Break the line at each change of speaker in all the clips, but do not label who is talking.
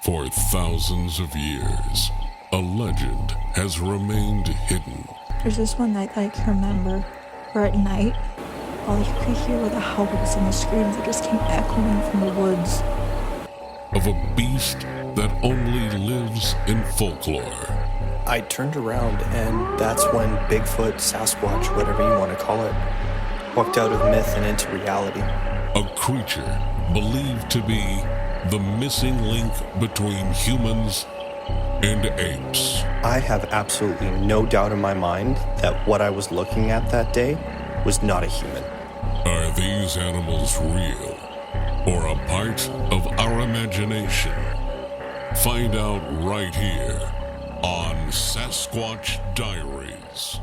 For thousands of years, a legend has remained hidden.
There's this one night that I can remember, where at night, all you could hear were the howls and the screams that just came echoing from the woods.
Of a beast that only lives in folklore.
I turned around, and that's when Bigfoot, Sasquatch, whatever you want to call it, walked out of myth and into reality.
A creature believed to be the missing link between humans and apes.
I have absolutely no doubt in my mind that what I was looking at that day was not a human.
Are these animals real or a part of our imagination? Find out right here on Sasquatch Diaries.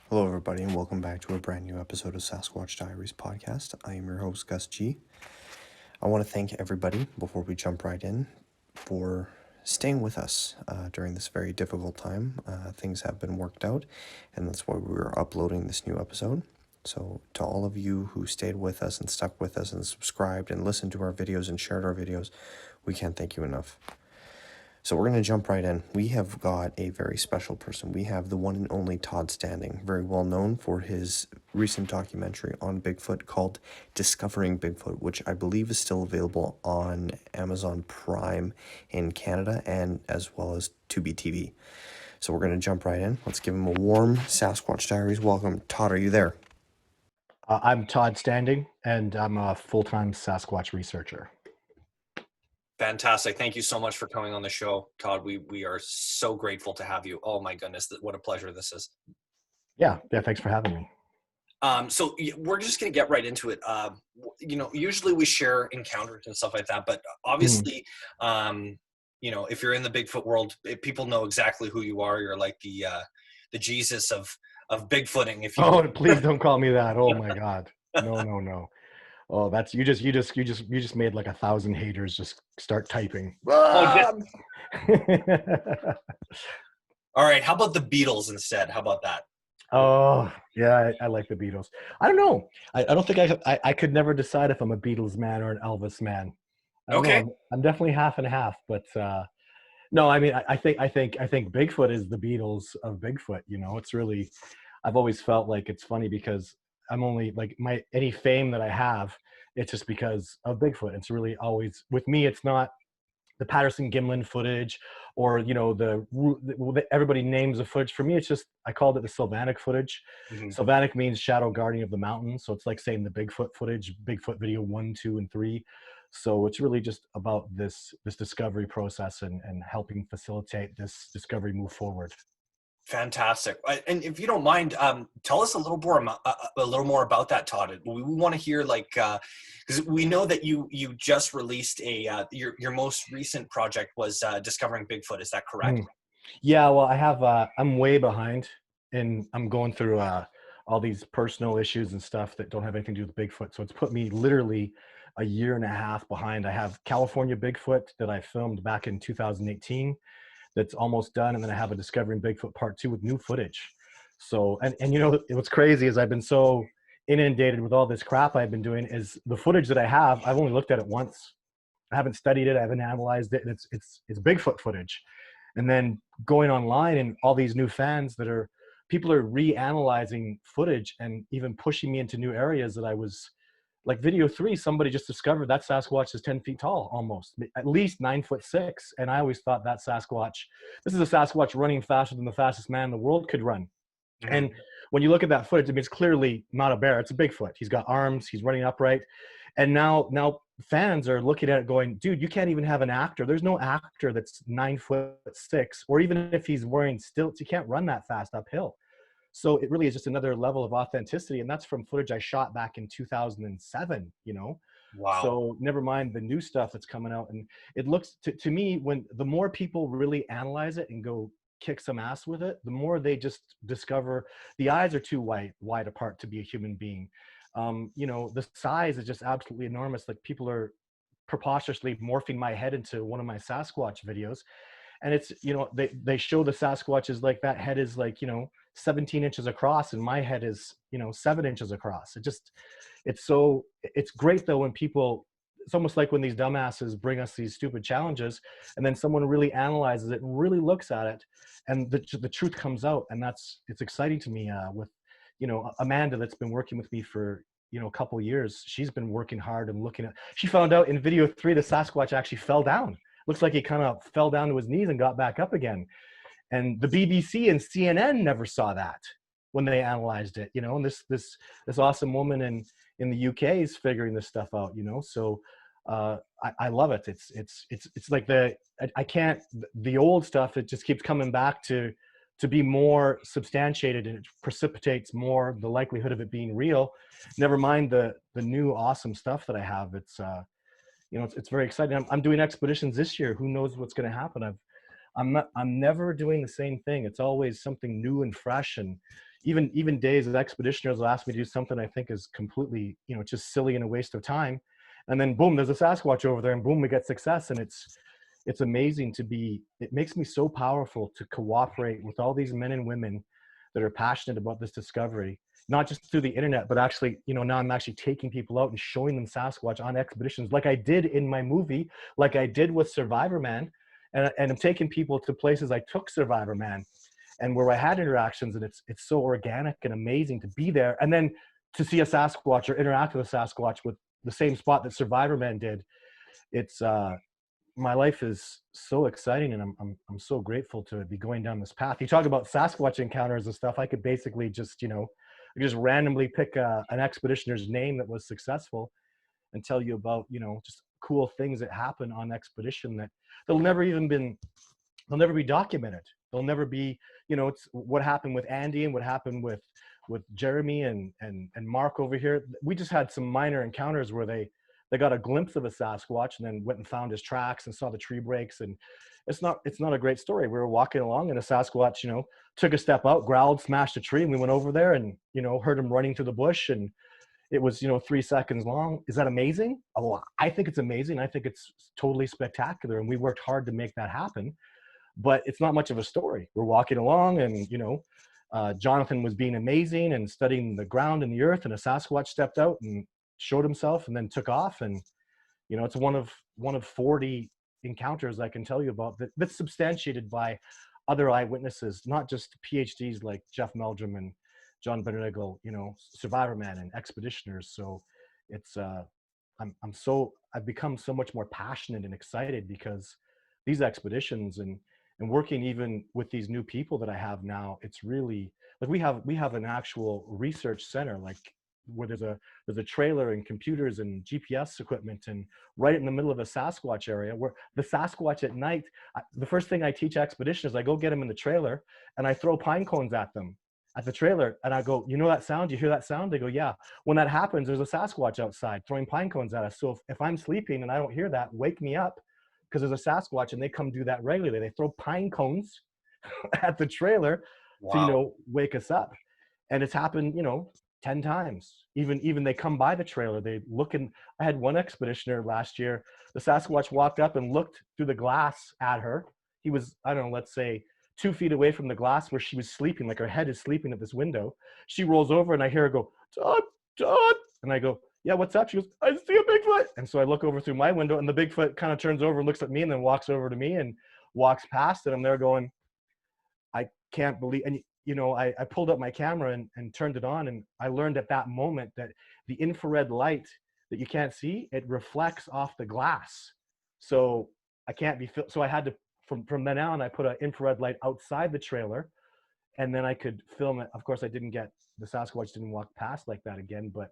Hello everybody, and welcome back to a brand new episode of Sasquatch Diaries podcast. I am your host, Gus G. I want to thank everybody, before we jump right in, for staying with us during this very difficult time. Things have been worked out, and that's why we're uploading this new episode. So to all of you who stayed with us and stuck with us and subscribed and listened to our videos and shared our videos, we can't thank you enough. So we're going to jump right in. We have got a very special person. We have the one and only Todd Standing, very well known for his recent documentary on Bigfoot called Discovering Bigfoot, which I believe is still available on Amazon Prime in Canada and as well as Tubi TV. So we're going to jump right in. Let's give him a warm Sasquatch Diaries welcome. Todd, are you there?
I'm Todd Standing, and I'm a full-time Sasquatch researcher.
Fantastic. Thank you so much for coming on the show, Todd. We are so grateful to have you. Oh my goodness, what a pleasure this is.
Yeah, thanks for having me.
So we're just going to get right into it. Usually we share encounters and stuff like that, but obviously, if you're in the Bigfoot world, people know exactly who you are. You're like the Jesus of Bigfooting. If you
Oh, please don't call me that. Oh my God. No. Oh, that's you just made like 1,000 haters just start typing.
All right. How about the Beatles instead? How about that?
Oh, yeah, I like the Beatles. I don't know. I don't think I could never decide if I'm a Beatles man or an Elvis man. I don't know. I'm definitely half and half, but no, I mean, I think Bigfoot is the Beatles of Bigfoot. You know, it's really, I've always felt like it's funny because I'm only like any fame that I have, it's just because of Bigfoot. It's really always with me. It's not the Patterson-Gimlin footage or, everybody names the footage. For me, it's just, I called it the Sylvanic footage. Mm-hmm. Sylvanic means shadow guardian of the mountains. So it's like saying the Bigfoot footage, Bigfoot video 1, 2, and 3. So it's really just about this discovery process and helping facilitate this discovery move forward.
Fantastic. And if you don't mind, tell us a little more about that, Todd. We want to hear, because we know that you just released your most recent project was Discovering Bigfoot. Is that correct?
Yeah. Well, I have. I'm way behind, and I'm going through all these personal issues and stuff that don't have anything to do with Bigfoot. So it's put me literally a year and a half behind. I have California Bigfoot that I filmed back in 2018. That's almost done, and then I have a Discovering Bigfoot Part 2 with new footage. So, and what's crazy is I've been so inundated with all this crap I've been doing is the footage that I have, I've only looked at it once. I haven't studied it, I haven't analyzed it, and it's Bigfoot footage. And then going online and all these new fans people are reanalyzing footage and even pushing me into new areas that I was, like video 3, somebody just discovered that Sasquatch is 10 feet tall, almost, at least 9'6". And I always thought this is a Sasquatch running faster than the fastest man in the world could run. Mm-hmm. And when you look at that footage, I mean, it's clearly not a bear, it's a Bigfoot. He's got arms, he's running upright. And now fans are looking at it going, dude, you can't even have an actor. There's no actor that's 9'6", or even if he's wearing stilts, you can't run that fast uphill. So it really is just another level of authenticity. And that's from footage I shot back in 2007, Wow. So never mind the new stuff that's coming out. And it looks to me, when the more people really analyze it and go kick some ass with it, the more they just discover the eyes are too wide apart to be a human being. The size is just absolutely enormous. Like people are preposterously morphing my head into one of my Sasquatch videos. And it's, you know, they show the Sasquatch is like, that head is like, you know, 17 inches across, and my head is, you know, 7 inches across. It's great though when people, it's almost like when these dumbasses bring us these stupid challenges, and then someone really analyzes it and really looks at it, and the truth comes out. And it's exciting to me, with, you know, Amanda, that's been working with me for, you know, a couple of years. She's been working hard and looking at, she found out in video 3, the Sasquatch actually fell down. Looks like he kind of fell down to his knees and got back up again. And the BBC and CNN never saw that when they analyzed it, you know. And this awesome woman in the UK is figuring this stuff out, you know. So I love it. It's like I can't, the old stuff, it just keeps coming back to be more substantiated, and it precipitates more the likelihood of it being real. Never mind the new awesome stuff that I have. It's you know, it's very exciting. I'm doing expeditions this year. Who knows what's going to happen? I'm never doing the same thing. It's always something new and fresh. And even days as expeditioners will ask me to do something I think is completely, you know, just silly and a waste of time. And then boom, there's a Sasquatch over there, and boom, we get success. And it's amazing to be, it makes me so powerful to cooperate with all these men and women that are passionate about this discovery, not just through the internet, but actually, you know, now I'm actually taking people out and showing them Sasquatch on expeditions, like I did in my movie, like I did with Survivor Man. And I'm taking people to places I took Survivor Man, and where I had interactions, and it's so organic and amazing to be there. And then to see a Sasquatch or interact with a Sasquatch with the same spot that Survivor Man did. It's my life is so exciting, and I'm so grateful to be going down this path. You talk about Sasquatch encounters and stuff. I could basically just, you know, I could just randomly pick an expeditioner's name that was successful and tell you about, you know, just cool things that happen on expedition that they'll never be documented. They'll never be, you know, it's what happened with Andy and what happened with Jeremy and Mark over here. We just had some minor encounters where they got a glimpse of a Sasquatch and then went and found his tracks and saw the tree breaks. And it's not a great story. We were walking along and a Sasquatch, you know, took a step out, growled, smashed a tree, and we went over there and, you know, heard him running through the bush, and it was, you know, 3 seconds long. Is that amazing? Oh, I think it's amazing. I think it's totally spectacular. And we worked hard to make that happen, but it's not much of a story. We're walking along and, you know, Jonathan was being amazing and studying the ground and the earth, and a Sasquatch stepped out and showed himself and then took off. And, you know, it's one of 40 encounters I can tell you about that's substantiated by other eyewitnesses, not just PhDs like Jeff Meldrum and John Benedigal, you know, Survivor Man and expeditioners. So it's I've become so much more passionate and excited because these expeditions and working even with these new people that I have now, it's really like we have an actual research center, like where there's a trailer and computers and GPS equipment, and right in the middle of a Sasquatch area where the Sasquatch at night, the first thing I teach expeditioners, I go get them in the trailer and I throw pine cones at them at the trailer, and I go, you know that sound? You hear that sound? They go, yeah. When that happens, there's a Sasquatch outside throwing pine cones at us. So if I'm sleeping and I don't hear that, wake me up, because there's a Sasquatch, and they come do that regularly. They throw pine cones at the trailer to, you know, wake us up. And it's happened, you know, 10 times. Even they come by the trailer, they look, and I had one expeditioner last year, the Sasquatch walked up and looked through the glass at her. He was, I don't know, let's say 2 feet away from the glass where she was sleeping, like her head is sleeping at this window. She rolls over and I hear her go, Todd, Todd. And I go, yeah, what's up? She goes, I see a Bigfoot. And so I look over through my window, and the Bigfoot kind of turns over and looks at me, and then walks over to me and walks past. And I'm there going, I can't believe. And, you know, I pulled up my camera and turned it on. And I learned at that moment that the infrared light that you can't see, it reflects off the glass. So I can't be, so I had to, from then on, I put an infrared light outside the trailer, and then I could film it. Of course, I didn't get, the Sasquatch didn't walk past like that again, but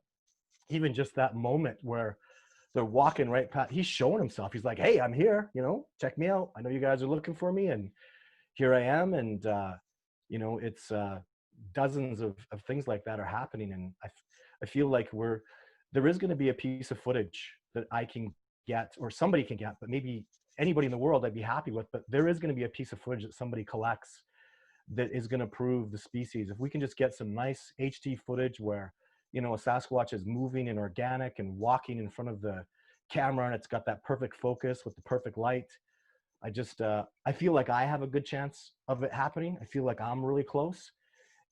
even just that moment where they're walking right past, he's showing himself. He's like, hey, I'm here, you know, check me out. I know you guys are looking for me, and here I am. And, you know, it's dozens of things like that are happening. And I feel like there is going to be a piece of footage that I can get, or somebody can get, but maybe anybody in the world I'd be happy with, but there is going to be a piece of footage that somebody collects that is going to prove the species. If we can just get some nice HD footage where, you know, a Sasquatch is moving and organic and walking in front of the camera, and it's got that perfect focus with the perfect light, I just, I feel like I have a good chance of it happening. I feel like I'm really close.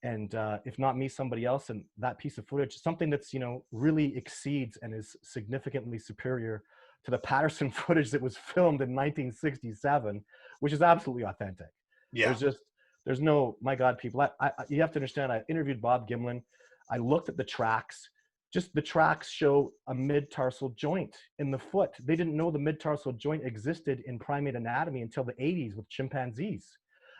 And if not me, somebody else. And that piece of footage, something that's, you know, really exceeds and is significantly superior to the Patterson footage that was filmed in 1967, which is absolutely authentic.
Yeah.
There's just, there's no, my God, people, you have to understand, I interviewed Bob Gimlin. I looked at the tracks. Just the tracks show a mid-tarsal joint in the foot. They didn't know the mid-tarsal joint existed in primate anatomy until the 80s with chimpanzees.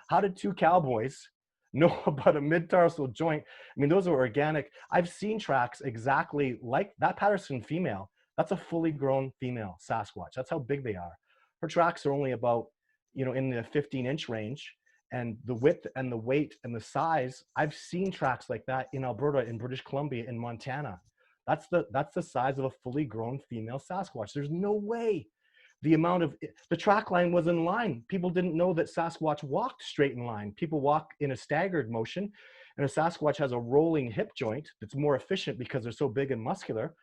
How did two cowboys know about a mid-tarsal joint? I mean, those are organic. I've seen tracks exactly like that Patterson female. That's a fully grown female Sasquatch. That's how big they are. Her tracks are only about, you know, in the 15-inch range. And the width and the weight and the size, I've seen tracks like that in Alberta, in British Columbia, in Montana. That's the size of a fully grown female Sasquatch. There's no way. The amount of, the track line was in line. People didn't know that Sasquatch walked straight in line. People walk in a staggered motion, and a Sasquatch has a rolling hip joint that's more efficient because they're so big and muscular,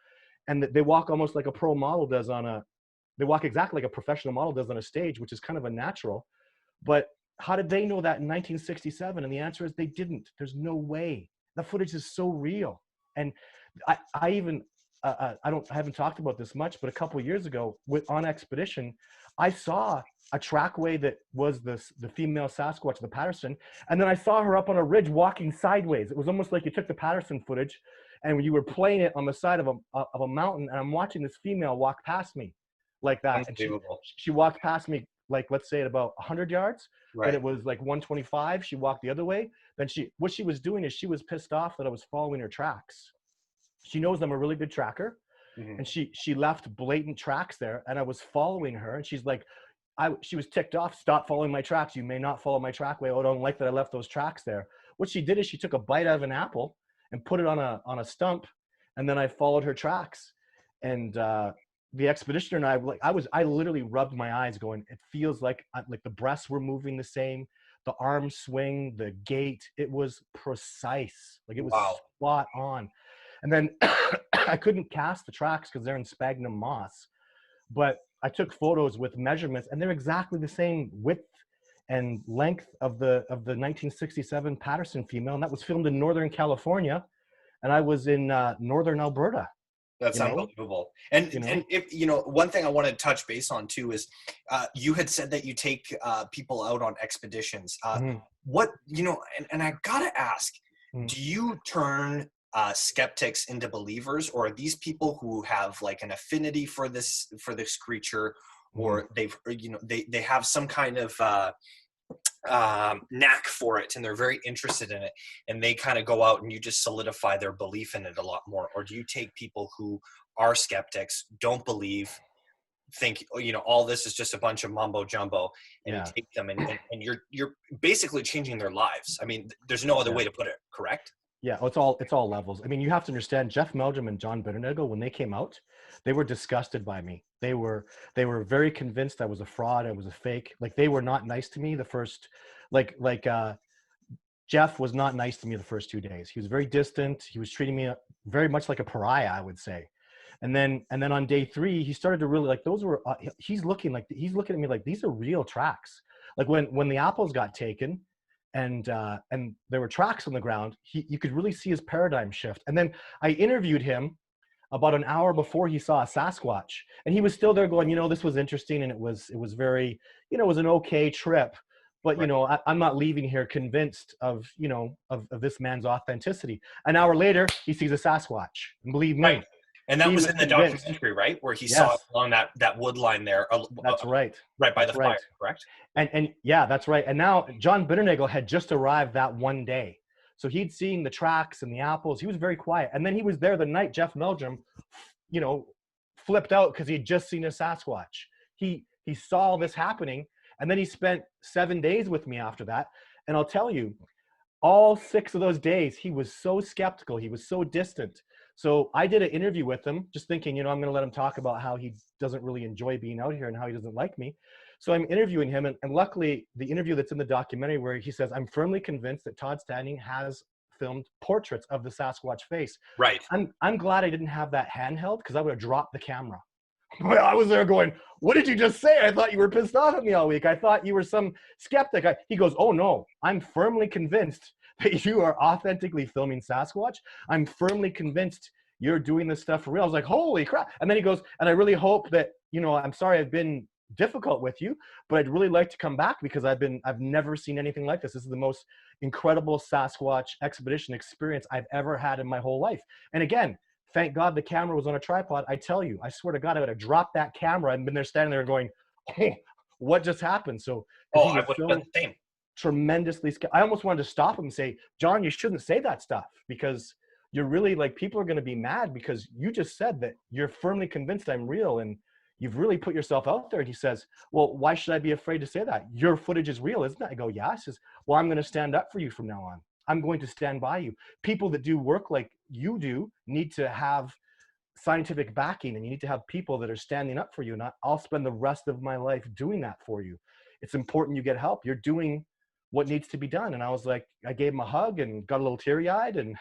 and that they walk almost like a pro model does on a, they walk exactly like a professional model does on a stage, which is kind of a natural. But how did they know that in 1967? And the answer is they didn't. There's no way. The footage is so real. And I even, I haven't talked about this much, but a couple of years ago on expedition, I saw a trackway that was the female Sasquatch, the Patterson. And then I saw her up on a ridge walking sideways. It was almost like you took the Patterson footage and you were playing it on the side of a mountain. And I'm watching this female walk past me like that. And she walked past me, like, let's say at about 100 yards.
Right.
And it was like 125. She walked the other way. Then what she was doing is she was pissed off that I was following her tracks. She knows I'm a really good tracker. Mm-hmm. And she left blatant tracks there, and I was following her, and she's like, she was ticked off. Stop following my tracks. You may not follow my trackway. Oh, I don't like that I left those tracks there. What she did is she took a bite out of an apple and put it on a stump, and then I followed her tracks. And the expeditioner and I literally rubbed my eyes, going, it feels like the breasts were moving the same, the arm swing, the gait. It was precise. Like, it was spot on. And then I couldn't cast the tracks because they're in sphagnum moss, but I took photos with measurements, and they're exactly the same width and length of the 1967 Patterson female. And that was filmed in Northern California, and I was in Northern Alberta.
That's unbelievable. And, and if, you know, one thing I want to touch base on too is you had said that you take people out on expeditions. What, you know, and I gotta ask, do you turn skeptics into believers, or are these people who have like an affinity for this creature, or they've, you know, they have some kind of knack for it, and they're very interested in it, and they kind of go out and you just solidify their belief in it a lot more? Or do you take people who are skeptics, don't believe, think, you know, all this is just a bunch of mumbo jumbo, and you take them and you're basically changing their lives? I mean, there's no other way to put it, correct?
Yeah, it's all levels. I mean, you have to understand, Jeff Meldrum and John Bitternagel, when they came out, they were disgusted by me. They were very convinced I was a fraud, I was a fake. Like, they were not nice to me the first, Jeff was not nice to me the first 2 days. He was very distant. He was treating me very much like a pariah, I would say. And then on day 3, he started to really, like, those were, he's looking at me like, these are real tracks. Like, when the apples got taken, and there were tracks on the ground, you could really see his paradigm shift. And then I interviewed him about an hour before he saw a Sasquatch, and he was still there going, you know, this was interesting, and it was very, you know, it was an okay trip, but, you know, I'm not leaving here convinced of, you know, of this man's authenticity. An hour later, he sees a Sasquatch, and believe me.
And that was in the documentary, right? Where he saw it along that wood line there.
That's right.
Right by the fire, correct?
And yeah, that's right. And now John Bitternagel had just arrived that one day. So he'd seen the tracks and the apples. He was very quiet. And then he was there the night Jeff Meldrum, you know, flipped out because he'd just seen a Sasquatch. He saw all this happening. And then he spent 7 days with me after that. And I'll tell you, all 6 of those days, he was so skeptical. He was so distant. So I did an interview with him, just thinking, you know, I'm going to let him talk about how he doesn't really enjoy being out here and how he doesn't like me. So I'm interviewing him. And luckily, the interview that's in the documentary where he says, I'm firmly convinced that Todd Standing has filmed portraits of the Sasquatch face.
Right.
I'm glad I didn't have that handheld, because I would have dropped the camera. Well, I was there going, what did you just say? I thought you were pissed off at me all week. I thought you were some skeptic. He goes, oh no, I'm firmly convinced that you are authentically filming Sasquatch. I'm firmly convinced you're doing this stuff for real. I was like, holy crap. And then he goes, and I really hope that, I'm sorry I've been difficult with you, but I'd really like to come back because I've never seen anything like this. This is the most incredible Sasquatch expedition experience I've ever had in my whole life. And again, thank God the camera was on a tripod. I tell you, I swear to God, I would have dropped that camera and been there standing there going, oh, what just happened? So
I would have done the same.
Tremendously, I almost wanted to stop him and say, John, you shouldn't say that stuff because you're really like, people are going to be mad because you just said that you're firmly convinced I'm real and you've really put yourself out there. And he says, well, why should I be afraid to say that? Your footage is real, isn't it? I go, yeah. He says, well, I'm going to stand up for you from now on. I'm going to stand by you. People that do work like you do need to have scientific backing, and you need to have people that are standing up for you. And I'll spend the rest of my life doing that for you. It's important you get help. You're doing what needs to be done. And I was like, I gave him a hug and got a little teary-eyed and,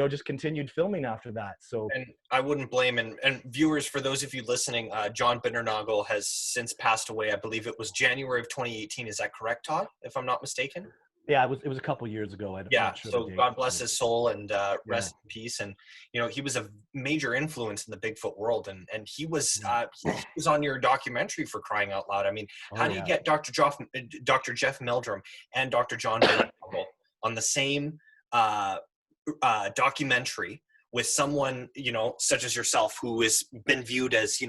just continued filming after that. So,
and I wouldn't blame, and viewers, for those of you listening, John Bindernagel has since passed away. I believe it was January of 2018. Is that correct, Todd? If I'm not mistaken?
Yeah, it was a couple years ago. Sure
so God bless his soul and rest in peace. And he was a major influence in the Bigfoot world, and he was on your documentary, for crying out loud. I mean, how do you get Dr. Jeff Meldrum and Dr. John Bindernagel on the same documentary with someone such as yourself, who has been viewed as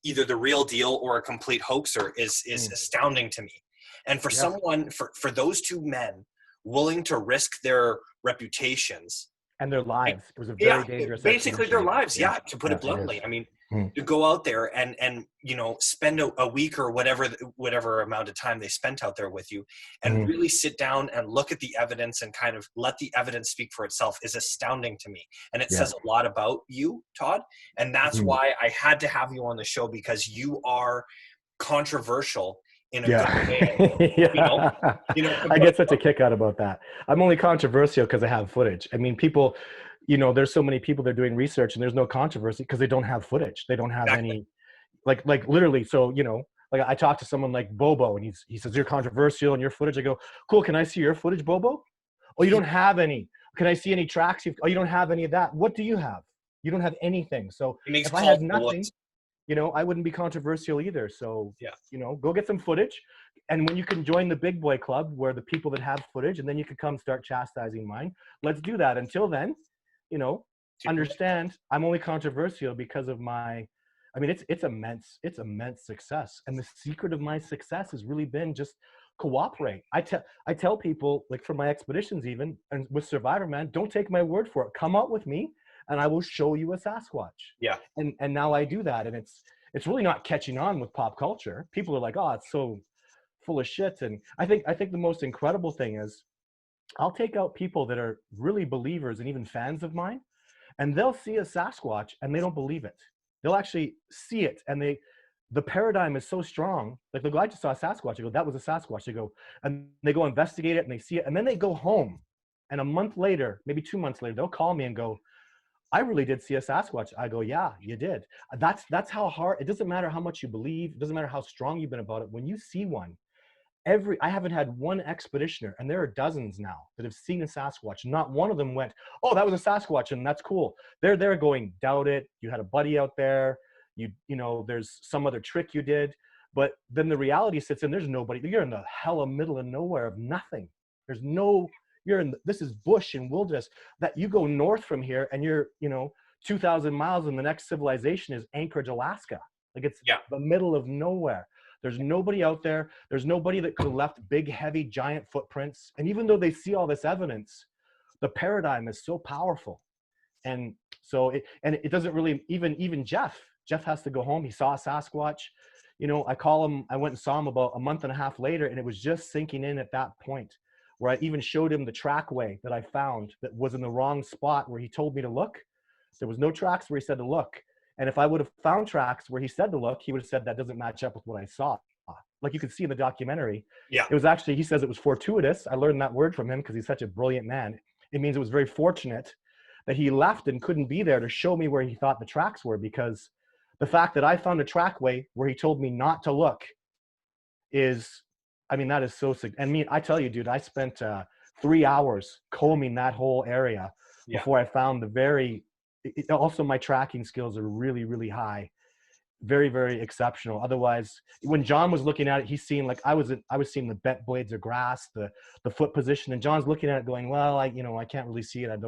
either the real deal or a complete hoaxer, is astounding to me. And for someone, for those two men willing to risk their reputations
and their lives, it was a very dangerous.
Basically, their lives, to put it bluntly. I mean, to go out there and spend a week or whatever amount of time they spent out there with you, and really sit down and look at the evidence and kind of let the evidence speak for itself is astounding to me. And it says a lot about you, Todd. And that's why I had to have you on the show, because you are controversial in a good way.
I get such a kick out about that. I'm only controversial because I have footage. I mean, people, there's so many people that are doing research and there's no controversy because they don't have footage. They don't have any, like literally. So, like I talked to someone like Bobo and he says, you're controversial in your footage. I go, cool. Can I see your footage, Bobo? Oh, you don't have any. Can I see any tracks? Oh, you don't have any of that. What do you have? You don't have anything. So if I had nothing, I wouldn't be controversial either. So, go get some footage. And when you can join the big boy club, where the people that have footage, and then you can come start chastising mine. Let's do that. Until then, understand I'm only controversial because of it's immense success. And the secret of my success has really been just cooperate. I tell people, like for my expeditions even, and with Survivor Man, don't take my word for it. Come out with me, and I will show you a Sasquatch.
Yeah.
And now I do that. And it's really not catching on with pop culture. People are like, oh, it's so full of shit. And I think the most incredible thing is I'll take out people that are really believers and even fans of mine, and they'll see a Sasquatch and they don't believe it. They'll actually see it. And the paradigm is so strong. Like they'll go, I just saw a Sasquatch. I go, that was a Sasquatch. They go, and they go investigate it and they see it. And then they go home. And a month later, maybe 2 months later, they'll call me and go, I really did see a Sasquatch. I go, yeah, you did. That's how hard. It doesn't matter how much you believe. It doesn't matter how strong you've been about it. When you see one, I haven't had one expeditioner, and there are dozens now that have seen a Sasquatch. Not one of them went, oh, that was a Sasquatch, and that's cool. They're there going, doubt it. You had a buddy out there. There's some other trick you did. But then the reality sits in. There's nobody. You're in the hella middle of nowhere of nothing. This is bush and wilderness. That you go north from here and you're 2,000 miles, and the next civilization is Anchorage, Alaska. Like it's the middle of nowhere. There's nobody out there. There's nobody that could have left big, heavy, giant footprints. And even though they see all this evidence, the paradigm is so powerful. And so it doesn't really, even Jeff has to go home. He saw a Sasquatch. I call him, I went and saw him about a month and a half later, and it was just sinking in at that point, where I even showed him the trackway that I found that was in the wrong spot where he told me to look. There was no tracks where he said to look. And if I would have found tracks where he said to look, he would have said that doesn't match up with what I saw. Like you could see in the documentary. Yeah. It was actually, he says it was fortuitous. I learned that word from him because he's such a brilliant man. It means it was very fortunate that he left and couldn't be there to show me where he thought the tracks were, because The fact that I found a trackway where he told me not to look is, I mean, that is so sick. And I tell you, dude, I spent 3 hours combing that whole area before I found the also my tracking skills are really, really high. Very, very exceptional. Otherwise, when John was looking at it, he's seeing, like, I was seeing the bent blades of grass, the foot position, and John's looking at it going, well, I can't really see it.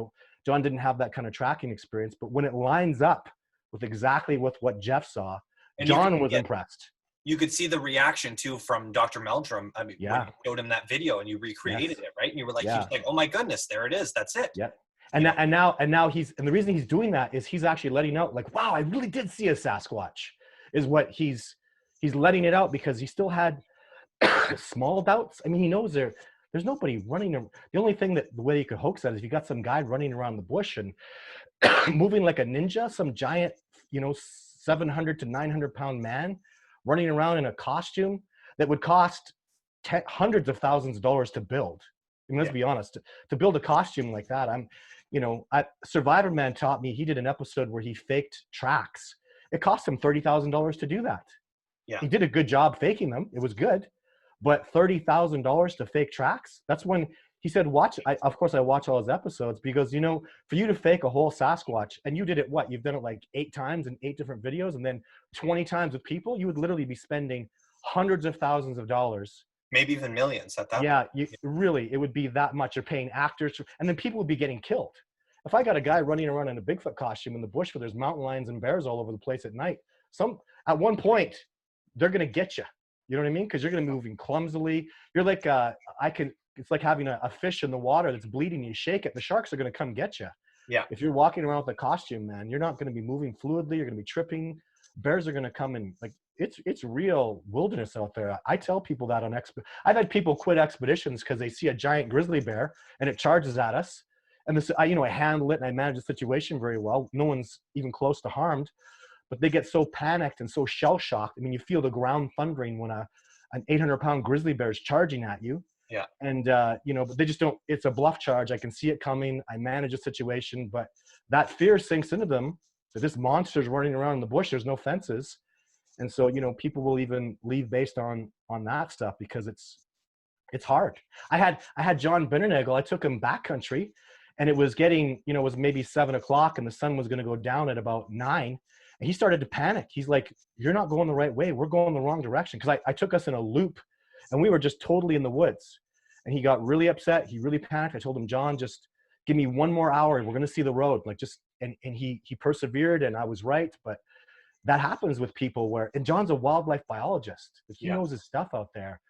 John didn't have that kind of tracking experience, but when it lines up with exactly with what Jeff saw, and John was impressed.
You could see the reaction too from Dr. Meldrum. I mean, when you showed him that video and you recreated it, right? And you were like, he was like, oh my goodness, there it is. That's it.
Yeah. And now the reason he's doing that is he's actually letting out, like, wow, I really did see a Sasquatch, is what he's letting it out, because he still had small doubts. I mean, he knows there's nobody running. The only thing the way you could hoax that is if you got some guy running around the bush and moving like a ninja, some giant, 700 to 900 pound man running around in a costume that would cost hundreds of thousands of dollars to build. I mean, let's be honest, to build a costume like that, Survivor Man taught me, he did an episode where he faked tracks. It cost him $30,000 to do that. Yeah. He did a good job faking them. It was good. But $30,000 to fake tracks, that's when he said, of course I watch all his episodes, because, for you to fake a whole Sasquatch, and you did it, you've done it like 8 times in 8 different videos, and then 20 times with people, you would literally be spending hundreds of thousands of dollars.
Maybe even millions at that
point. Really, it would be that much. You're paying actors, and then people would be getting killed. If I got a guy running around in a Bigfoot costume in the bush where there's mountain lions and bears all over the place at night, at one point, they're going to get you. You know what I mean? Because you're going to be moving clumsily. You're like, it's like having a fish in the water that's bleeding. You shake it, the sharks are going to come get you.
Yeah.
If you're walking around with a costume, man, you're not going to be moving fluidly. You're going to be tripping. Bears are going to come and, like, it's real wilderness out there. I tell people that I've had people quit expeditions because they see a giant grizzly bear and it charges at us. And I handle it and I manage the situation very well. No one's even close to harmed, but they get so panicked and so shell shocked. I mean, you feel the ground thundering when an 800-pound grizzly bear is charging at you.
Yeah.
And, but they just don't, it's a bluff charge. I can see it coming. I manage a situation, but that fear sinks into them that this monster's running around in the bush. There's no fences. And so, people will even leave based on that stuff because it's hard. I had John Binnernagel, I took him backcountry, and it was getting, it was maybe 7 o'clock and the sun was going to go down at about 9. And he started to panic. He's like, you're not going the right way. We're going the wrong direction. Cause I took us in a loop and we were just totally in the woods, and he got really upset. He really panicked. I told him, John, just give me 1 more hour and we're going to see the road. Like, and he persevered, and I was right. But that happens with people and John's a wildlife biologist. He knows his stuff out there.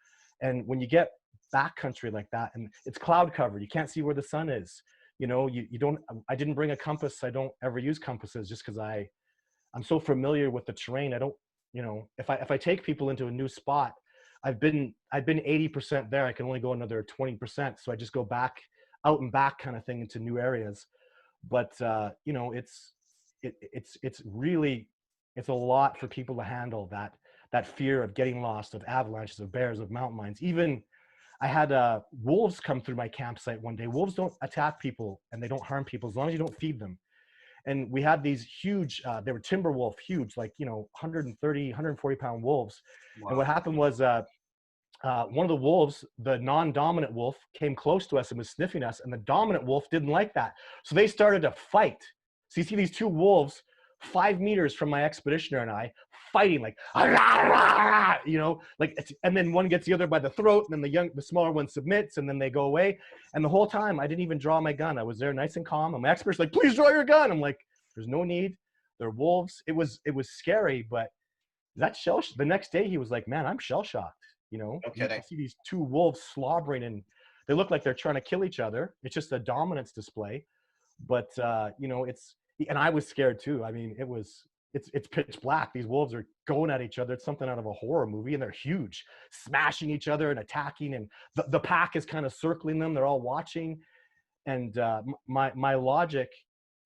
And when you get backcountry like that, and it's cloud covered, you can't see where the sun is. I didn't bring a compass. I don't ever use compasses just because I'm so familiar with the terrain. I don't, if I take people into a new spot, I've been 80% there. I can only go another 20%. So I just go back out and back kind of thing into new areas. But, it's really, it's a lot for people to handle, that fear of getting lost, of avalanches, of bears, of mountain lions. Even I had wolves come through my campsite one day. Wolves don't attack people and they don't harm people as long as you don't feed them. And we had these huge, they were timber wolf, huge, like, 130, 140 pound wolves. Wow. And what happened was one of the wolves, the non-dominant wolf, came close to us and was sniffing us. And the dominant wolf didn't like that. So they started to fight. So you see these 2 wolves 5 meters from my expeditioner and I fighting, like, and then one gets the other by the throat, and then the smaller one submits, and then they go away. And the whole time I didn't even draw my gun. I was there nice and calm. And my expert's like, please draw your gun. I'm like, there's no need. They're wolves. It was scary, but the next day he was like, man, I'm shell shocked. I see these 2 wolves slobbering and they look like they're trying to kill each other. It's just a dominance display. But, and I was scared too. I mean, it's pitch black. These wolves are going at each other. It's something out of a horror movie, and they're huge, smashing each other and attacking. And the pack is kind of circling them. They're all watching. And my logic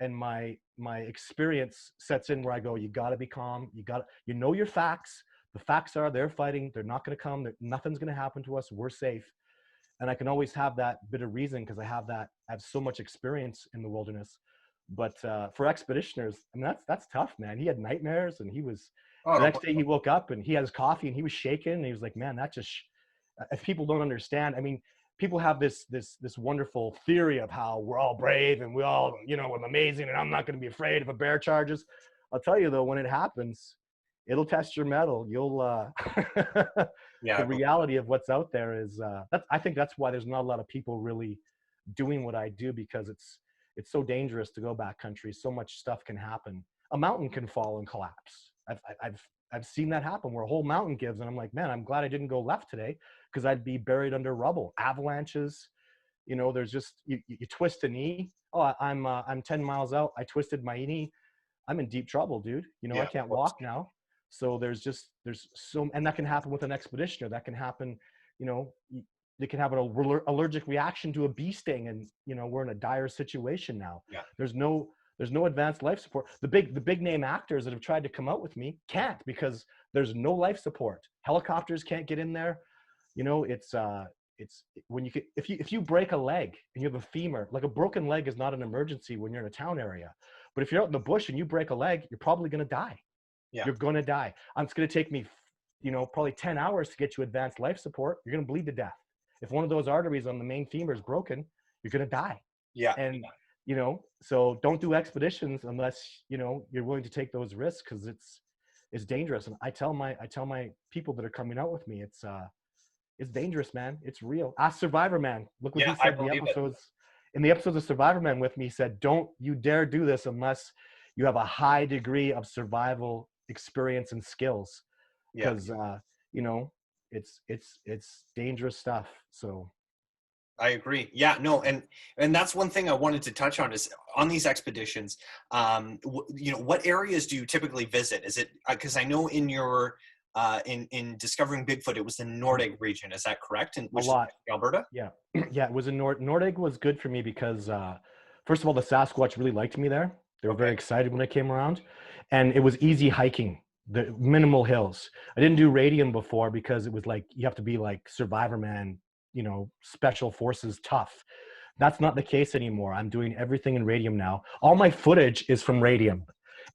and my experience sets in where I go, you got to be calm. You know your facts. The facts are they're fighting. They're not going to come. Nothing's going to happen to us. We're safe. And I can always have that bit of reason because I have so much experience in the wilderness. But for expeditioners, I mean, that's tough, man. He had nightmares, and
Oh,
the
no.
next day he woke up and he had his coffee and he was shaking. And he was like, man, if people don't understand, I mean, people have this wonderful theory of how we're all brave and we all, I'm amazing and I'm not going to be afraid if a bear charges. I'll tell you though, when it happens, it'll test your mettle. You'll
Yeah.
the reality of what's out there is I think that's why there's not a lot of people really doing what I do, because it's so dangerous to go backcountry. So much stuff can happen. A mountain can fall and collapse. I've seen that happen where a whole mountain gives, and I'm like, man, I'm glad I didn't go left today, because I'd be buried under rubble. Avalanches, there's just you twist a knee. Oh, I'm 10 miles out. I twisted my knee. I'm in deep trouble, dude.
Yeah,
I can't walk now. So there's so, and that can happen with an expeditioner. That can happen, they can have an allergic reaction to a bee sting, and we're in a dire situation now.
Yeah.
There's no advanced life support. The big name actors that have tried to come out with me can't, because there's no life support. Helicopters can't get in there. It's when if you break a leg and you have a femur, like a broken leg is not an emergency when you're in a town area, but if you're out in the bush and you break a leg, you're probably going to die.
Yeah.
You're going to die. It's going to take me, probably 10 hours to get you advanced life support. You're going to bleed to death. If one of those arteries on the main femur is broken, you're going to die.
Yeah.
And, so don't do expeditions unless, you're willing to take those risks, because it's dangerous. And I tell my people that are coming out with me, it's dangerous, man. It's real. Ask Survivor Man. Look what he said in the episodes of Survivor Man with me. He said, don't you dare do this unless you have a high degree of survival experience and skills, because it's dangerous stuff. So
I agree. Yeah, no. And that's one thing I wanted to touch on is on these expeditions, what areas do you typically visit? Is it, because I know in your, in discovering Bigfoot, it was the Nordic region. Is that correct? And
a lot.
Alberta?
Yeah. Yeah. It was in Nordic was good for me because, first of all, the Sasquatch really liked me there. They were very excited when I came around, and it was easy hiking, the minimal hills. I didn't do radium before because it was like, you have to be like Survivor Man, special forces tough. That's not the case anymore. I'm doing everything in radium now. All my footage is from radium.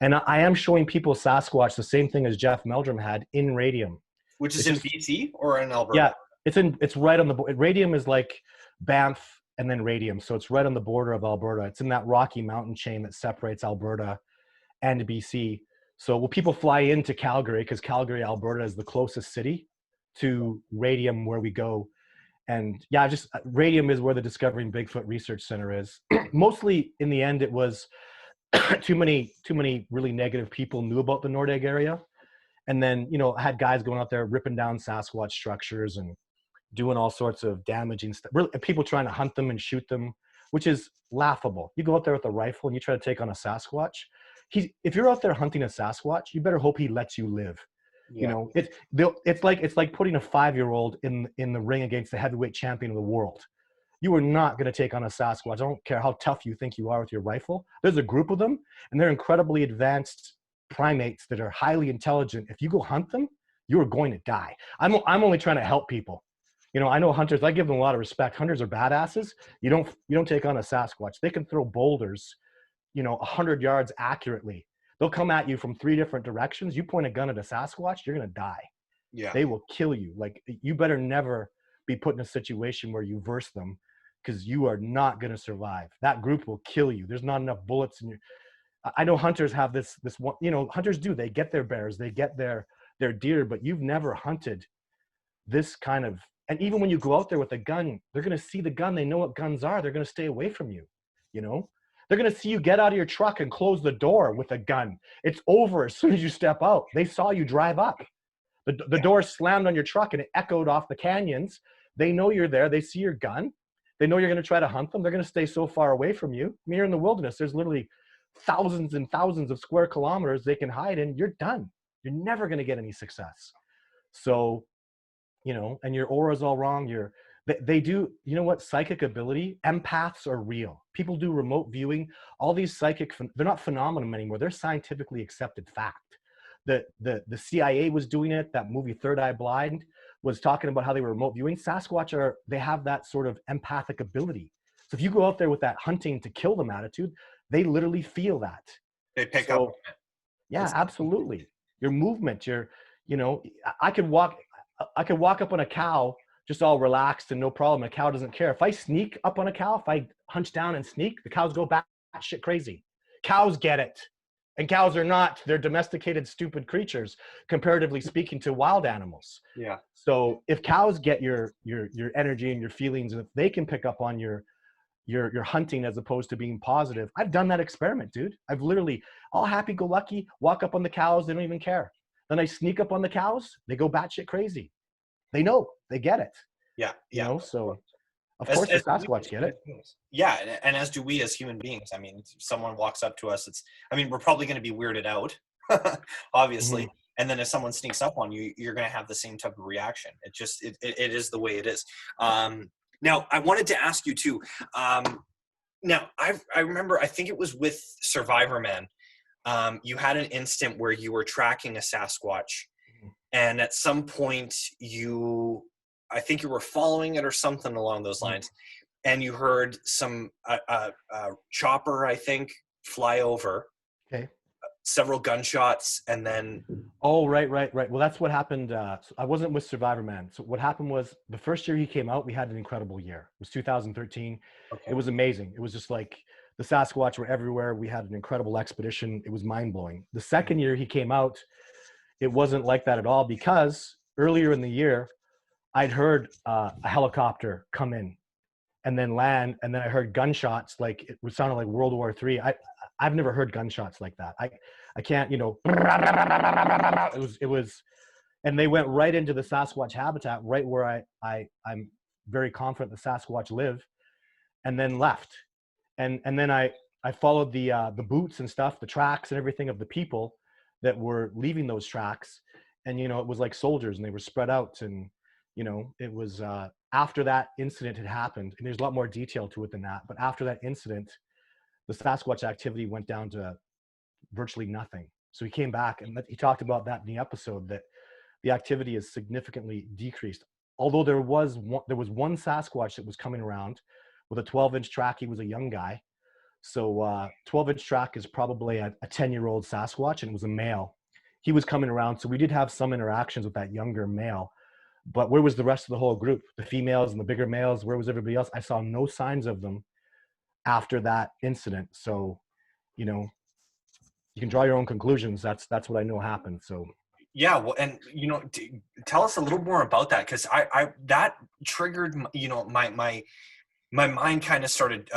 And I am showing people Sasquatch, the same thing as Jeff Meldrum had, in radium.
Which is in BC or in Alberta?
Yeah, it's right on the border. Radium is like Banff and then radium. So it's right on the border of Alberta. It's in that Rocky Mountain chain that separates Alberta and BC. So people fly into Calgary, because Calgary, Alberta is the closest city to radium where we go. And yeah, radium is where the Discovering Bigfoot Research Center is. Mostly in the end, it was too many really negative people knew about the Nordegg area. And then, I had guys going out there ripping down Sasquatch structures and doing all sorts of damaging stuff. Really, people trying to hunt them and shoot them, which is laughable. You go out there with a rifle and you try to take on a Sasquatch. If you're out there hunting a Sasquatch, you better hope he lets you live. Yeah. It's like putting a 5-year-old in the ring against the heavyweight champion of the world. You are not going to take on a Sasquatch. I don't care how tough you think you are with your rifle. There's a group of them, and they're incredibly advanced primates that are highly intelligent. If you go hunt them, you are going to die. I'm only trying to help people. I know hunters. I give them a lot of respect. Hunters are badasses. You don't take on a Sasquatch. They can throw boulders, 100 yards accurately. They'll come at you from 3 different directions. You point a gun at a Sasquatch, you're going to die.
Yeah.
They will kill you. Like, you better never be put in a situation where you verse them, because you are not going to survive. That group will kill you. There's not enough bullets in you. I know hunters have this one, hunters do. They get their bears, they get their deer, but you've never hunted this kind of, and even when you go out there with a gun, they're going to see the gun. They know what guns are. They're going to stay away from you. They're going to see you get out of your truck and close the door with a gun. It's over as soon as you step out. They saw you drive up. The door slammed on your truck and it echoed off the canyons. They know you're there. They see your gun. They know you're going to try to hunt them. They're going to stay so far away from you. I mean, you're in the wilderness. There's literally thousands and thousands of square kilometers they can hide in. You're done. You're never going to get any success. So, and your aura's all wrong. They do, psychic ability, empaths are real. People do remote viewing. All these psychic, they're not phenomenon anymore. They're scientifically accepted fact. The CIA was doing it. That movie Third Eye Blind was talking about how they were remote viewing. Sasquatch they have that sort of empathic ability. So if you go out there with that hunting to kill them attitude, They literally feel that.
They pick
So,
up.
yeah,
That's-
absolutely. Your movement, you know, I could walk up on a cow just all relaxed and no problem. A cow doesn't care. If I sneak up on a cow, if I hunch down and sneak, the cows go back shit crazy. Cows get it. And cows are not, they're domesticated, stupid creatures, comparatively speaking to wild animals.
Yeah.
So if cows get your energy and your feelings, and if they can pick up on your hunting as opposed to being positive, I've done that experiment, dude. I've literally all happy-go-lucky, walk up on the cows, they don't even care. Then I sneak up on the cows, they go batshit crazy. They know, they get it.
Yeah.
You
Yeah.
know, so of course the Sasquatch get it.
Yeah, and as do we as human beings. I mean, if someone walks up to us, we're probably going to be weirded out, obviously.
Mhm.
And then if someone sneaks up on you, you're going to have the same type of reaction. It is the way it is. Now, I wanted to ask you too. Now, I remember, I think it was with Survivor Man. You had an instant where you were tracking a Sasquatch, and at some point I think you were following it or something along those lines, and you heard some chopper, I think, fly over.
Okay.
Several gunshots, and then.
Oh, right. Well, that's what happened. So I wasn't with Survivor Man. So what happened was the first year he came out, we had an incredible year. It was 2013.
Okay.
It was amazing. It was just like the Sasquatch were everywhere. We had an incredible expedition. It was mind blowing. The second year he came out, it wasn't like that at all, because earlier in the year, I'd heard a helicopter come in and then land, and then I heard gunshots, like it was sounding like World War III. I've never heard gunshots like that. I can't, it was, and they went right into the Sasquatch habitat, right where I'm very confident the Sasquatch live, and then left. And then I followed the boots and stuff, the tracks and everything of the people that were leaving those tracks. And, it was like soldiers, and they were spread out. And, it was after that incident had happened, and there's a lot more detail to it than that. But after that incident, the Sasquatch activity went down to virtually nothing. So he came back, and he talked about that in the episode, that the activity is significantly decreased. Although there was one Sasquatch that was coming around with a 12-inch track. He was a young guy. So 12-inch track is probably a 10-year-old Sasquatch, and it was a male. He was coming around. So we did have some interactions with that younger male. But where was the rest of the whole group? The females and the bigger males, where was everybody else? I saw no signs of them after that incident. So, you can draw your own conclusions. That's what I know happened. So
Yeah, well, and tell us a little more about that, because I that triggered my mind kind of started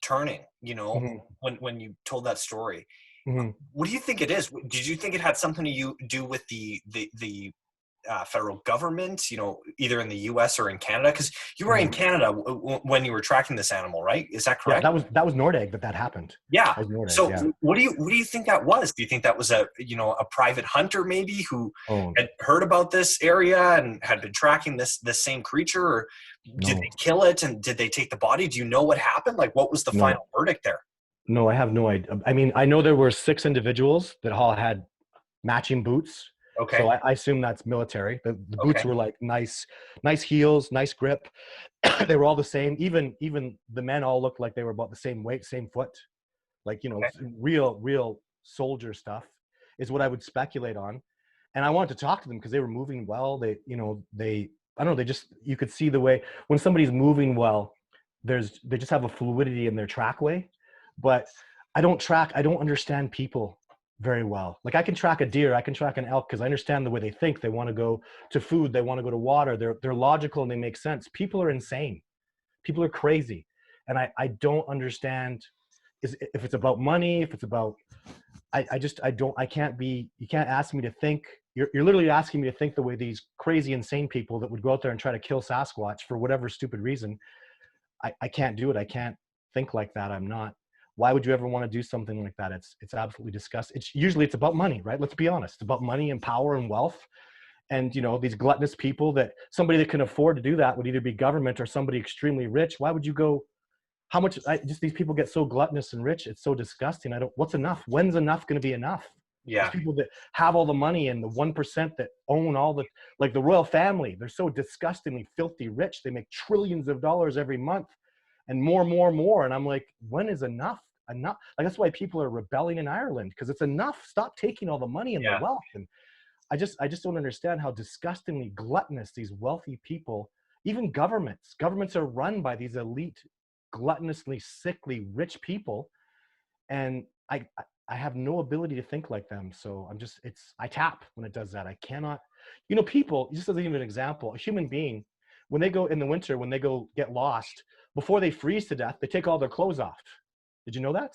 turning. When you told that story.
Mhm.
What do you think it is? Did you think it had something to do with the federal government, either in the US or in Canada? Because you were in Canada when you were tracking this animal, right? Is that correct?
Yeah, that was Nordegg that happened.
Yeah.
That was Nordegg,
So
yeah.
what do you think that was? Do you think that was a private hunter maybe who had heard about this area and had been tracking this same creature, or did they kill it, and did they take the body? Do you know what happened? Like, what was the final verdict there?
No, I have no idea. I mean, I know there were 6 individuals that all had matching boots.
Okay.
So I assume that's military. The boots were like nice heels, nice grip. They were all the same. Even the men all looked like they were about the same weight, same foot. Like, real soldier stuff is what I would speculate on. And I wanted to talk to them because they were moving well. They I don't know, you could see the way when somebody's moving well, they just have a fluidity in their trackway. But I don't understand people very well. Like, I can track a deer, I can track an elk, because I understand the way they think. They want to go to food, they want to go to water. They're logical and they make sense. People are insane. People are crazy. And I don't understand if it's about money, if it's about, you can't ask me to think. You're literally asking me to think the way these crazy, insane people that would go out there and try to kill Sasquatch for whatever stupid reason. I can't do it. I can't think like that. I'm not. Why would you ever want to do something like that? It's absolutely disgusting. It's about money, right? Let's be honest. It's about money and power and wealth. And, these gluttonous people, that somebody that can afford to do that would either be government or somebody extremely rich. Why would you go? How much? These people get so gluttonous and rich. It's so disgusting. What's enough? When's enough going to be enough?
Yeah.
These people that have all the money and the 1% that own all like the royal family, they're so disgustingly filthy rich. They make trillions of dollars every month and more. And I'm like, when is enough? enough. Like, that's why people are rebelling in Ireland, because it's enough. Stop taking all the money and the
Yeah.
wealth. And I just don't understand how disgustingly gluttonous these wealthy people, even governments are run by these elite, gluttonously sickly rich people. And I have no ability to think like them. So I tap when it does that. I cannot, people, just as even an example, a human being, when they go in the winter, when they go get lost, before they freeze to death, they take all their clothes off. Did you know that?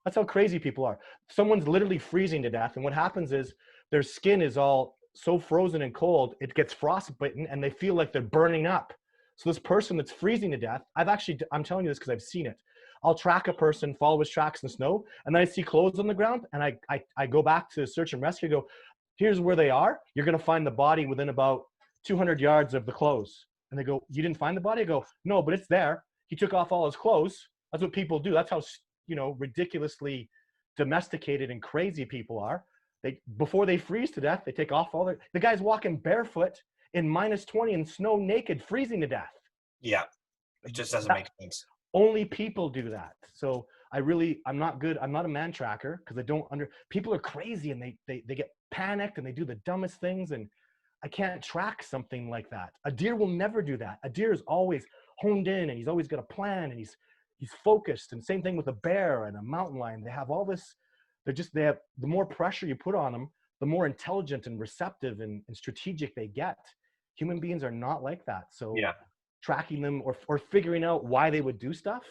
That's how crazy people are. Someone's literally freezing to death. And what happens is their skin is all so frozen and cold, it gets frostbitten and they feel like they're burning up. So this person that's freezing to death, I'm telling you this because I've seen it. I'll track a person, follow his tracks in the snow, and then I see clothes on the ground, and I go back to search and rescue, go, here's where they are. You're going to find the body within about 200 yards of the clothes. And they go, you didn't find the body? I go, no, but it's there. He took off all his clothes. That's what people do. That's how, ridiculously domesticated and crazy people are. Before they freeze to death, they take off the guy's walking barefoot in -20 in snow, naked, freezing to death.
Yeah. It just doesn't make sense.
Only people do that. So I'm not good. I'm not a man tracker because people are crazy and they get panicked and they do the dumbest things. And I can't track something like that. A deer will never do that. A deer is always honed in and he's always got a plan and he's focused. And same thing with a bear and a mountain lion. They have all this, they have, the more pressure you put on them, the more intelligent and receptive and strategic they get. Human beings are not like that. So
yeah.
Tracking them or figuring out why they would do stuff.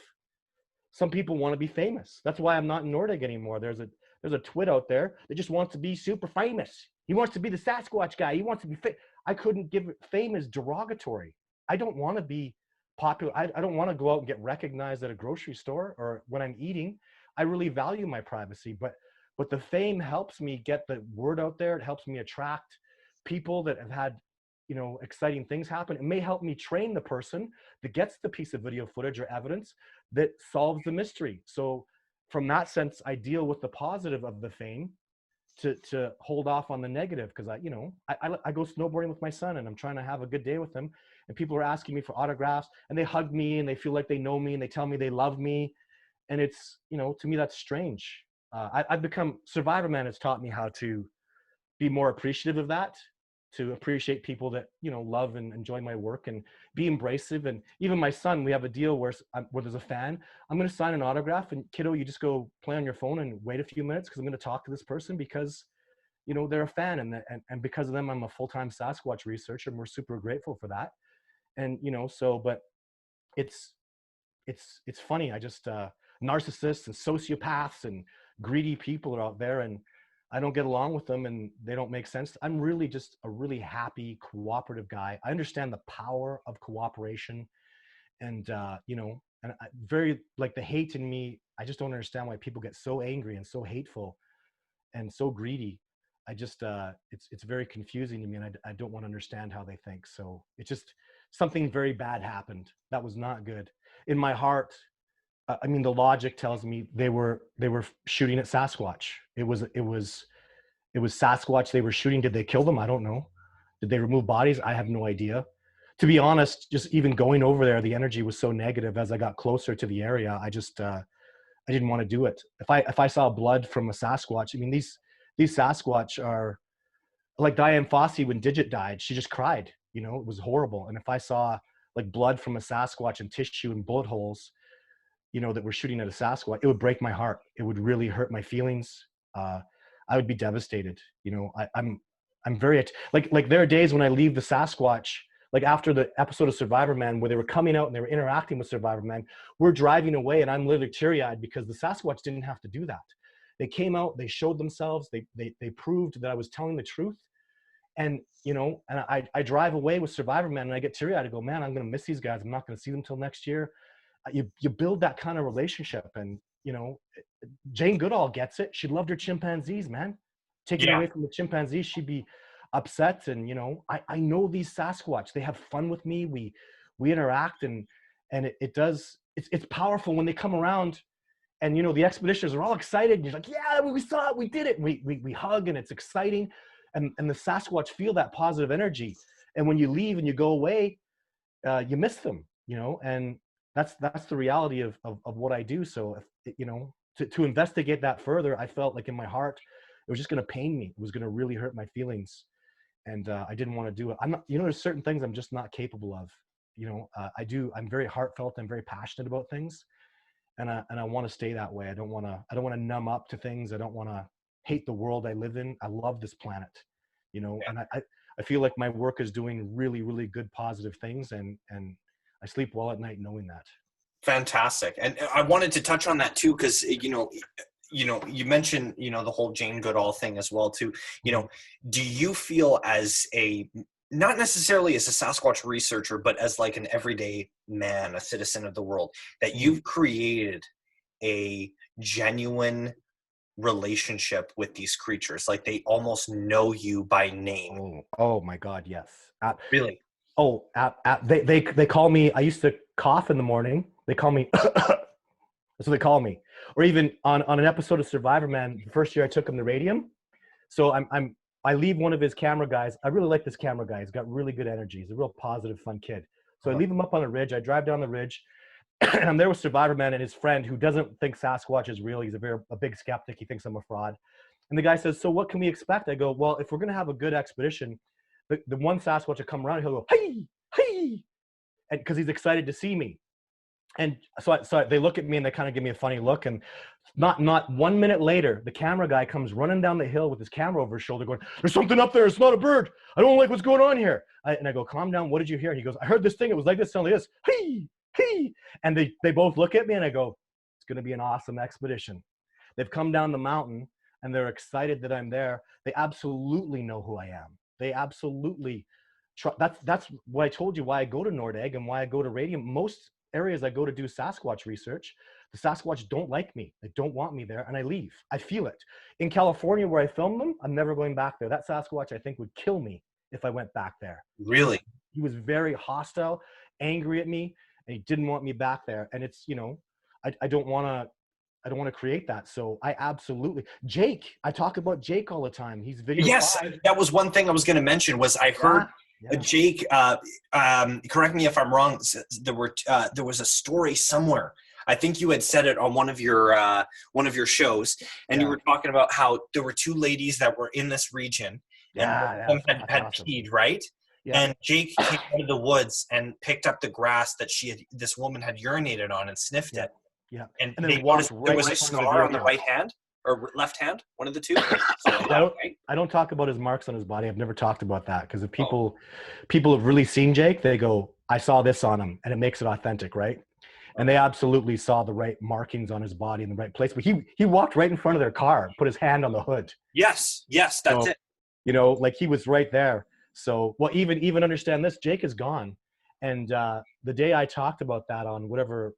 Some people want to be famous. That's why I'm not in Nordic anymore. There's a twit out there that just wants to be super famous. He wants to be the Sasquatch guy. He wants to be I couldn't give fame is derogatory. I don't want to be popular. I don't want to go out and get recognized at a grocery store or when I'm eating. I really value my privacy, but the fame helps me get the word out there. It helps me attract people that have had exciting things happen. It may help me train the person that gets the piece of video footage or evidence that solves the mystery. So from that sense, I deal with the positive of the fame to hold off on the negative. Cause I go snowboarding with my son and I'm trying to have a good day with him. And people are asking me for autographs and they hug me and they feel like they know me and they tell me they love me. And it's, to me, that's strange. I've become, Survivor Man has taught me how to be more appreciative of that, to appreciate people that, love and enjoy my work and be embracive. And even my son, we have a deal where there's a fan, I'm going to sign an autograph and kiddo, you just go play on your phone and wait a few minutes because I'm going to talk to this person because, they're a fan. And because of them, I'm a full-time Sasquatch researcher and we're super grateful for that. And, but it's funny. I just, narcissists and sociopaths and greedy people are out there and I don't get along with them and they don't make sense. I'm really just a really happy, cooperative guy. I understand the power of cooperation and, and very like the hate in me. I just don't understand why people get so angry and so hateful and so greedy. I just, it's very confusing to me and I don't want to understand how they think. So it's just something very bad happened. That was not good. In my heart, the logic tells me they were shooting at Sasquatch. It was Sasquatch they were shooting. Did they kill them? I don't know. Did they remove bodies? I have no idea. To be honest, just even going over there, the energy was so negative. As I got closer to the area, I just I didn't want to do it. If I saw blood from a Sasquatch, these Sasquatch are like Diane Fossey when Digit died. She just cried. It was horrible. And if I saw like blood from a Sasquatch and tissue and bullet holes, that we're shooting at a Sasquatch, it would break my heart. It would really hurt my feelings. I would be devastated. I'm very, like there are days when I leave the Sasquatch, like after the episode of Survivor Man where they were coming out and they were interacting with Survivor Man, we're driving away and I'm literally teary-eyed because the Sasquatch didn't have to do that. They came out, they showed themselves, they proved that I was telling the truth. And, and I drive away with Survivor Man and I get teary-eyed. I go, man, I'm going to miss these guys. I'm not going to see them till next year. You build that kind of relationship and, Jane Goodall gets it. She loved her chimpanzees, man. Taking away from the chimpanzees, she'd be upset. And, I know these Sasquatch, they have fun with me. We interact and it's powerful when they come around and, the expeditioners are all excited. And you're like, yeah, we saw it. We did it. We hug and it's exciting. And the Sasquatch feel that positive energy. And when you leave and you go away, you miss them, and that's the reality of what I do. So, to investigate that further, I felt like in my heart, it was just going to pain me. It was going to really hurt my feelings. And I didn't want to do it. I'm not, there's certain things I'm just not capable of. I'm very heartfelt. I'm very passionate about things. And I want to stay that way. I don't want to numb up to things. I don't want to hate the world I live in. I love this planet, and I feel like my work is doing really, really good, positive things. And I sleep well at night knowing that.
Fantastic. And I wanted to touch on that too, because, you mentioned, the whole Jane Goodall thing as well too. Do you feel as not necessarily as a Sasquatch researcher, but as like an everyday man, a citizen of the world, that you've created a genuine relationship with these creatures? Like they almost know you by name.
Oh my God. Yes.
Really?
Oh, they call me, I used to cough in the morning. They call me, that's what they call me. Or even on an episode of Survivor Man, the first year I took him to radium. So I leave one of his camera guys. I really like this camera guy. He's got really good energy. He's a real positive, fun kid. So I leave him up on the ridge. I drive down the ridge and I'm there with Survivor Man and his friend who doesn't think Sasquatch is real. He's a big skeptic. He thinks I'm a fraud. And the guy says, so what can we expect? I go, well, if we're going to have a good expedition, the one Sasquatch will come around, he'll go, hey, hey, and because he's excited to see me. And so they look at me and they kind of give me a funny look. And not 1 minute later, the camera guy comes running down the hill with his camera over his shoulder going, there's something up there. It's not a bird. I don't like what's going on here. And I go, calm down. What did you hear? And he goes, I heard this thing. It was like this, sounded like this. Hey, hey. And they both look at me and I go, it's going to be an awesome expedition. They've come down the mountain and they're excited that I'm there. They absolutely know who I am. They absolutely that's why I told you why I go to Nordegg and why I go to Radium. Most areas I go to do Sasquatch research, the Sasquatch don't like me. They don't want me there, and I leave. I feel it. In California, where I filmed them, I'm never going back there. That Sasquatch, I think, would kill me if I went back there.
Really?
He was very hostile, angry at me, and he didn't want me back there. And it's, I don't want to create that. So I absolutely, Jake, I talk about Jake all the time. He's video.
Yes,
5.
that was one thing I was going to mention was I heard Jake, correct me if I'm wrong. There was a story somewhere. I think you had said it on one of your shows, and you were talking about how there were two ladies that were in this region, and one had awesome. Peed, right? Yeah. And Jake came out of the woods and picked up the grass that this woman had urinated on and sniffed it.
Yeah.
And there was a scar on the right hand or left hand, one of the two.
I don't talk about his marks on his body. I've never talked about that because if people have really seen Jake, they go, I saw this on him, and it makes it authentic, right? And they absolutely saw the right markings on his body in the right place. But he walked right in front of their car, put his hand on the hood.
Yes, that's it.
Like he was right there. So, well, even understand this, Jake is gone. And the day I talked about that on whatever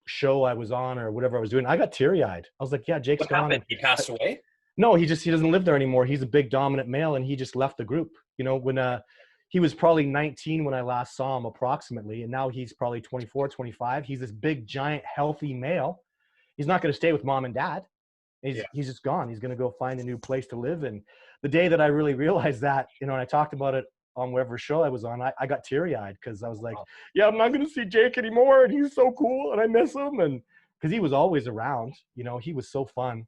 show I was on or whatever I was doing, I got teary-eyed. I was like, yeah, Jake's gone.
Happened? He passed away?
No, he doesn't live there anymore. He's a big dominant male and he just left the group. When he was probably 19 when I last saw him approximately, and now he's probably 24, 25. He's this big, giant, healthy male. He's not going to stay with mom and dad. He's just gone. He's going to go find a new place to live. And the day that I really realized that, and I talked about it on whatever show I was on, I got teary-eyed because I was like, yeah, I'm not going to see Jake anymore, and he's so cool, and I miss him. And because he was always around, he was so fun.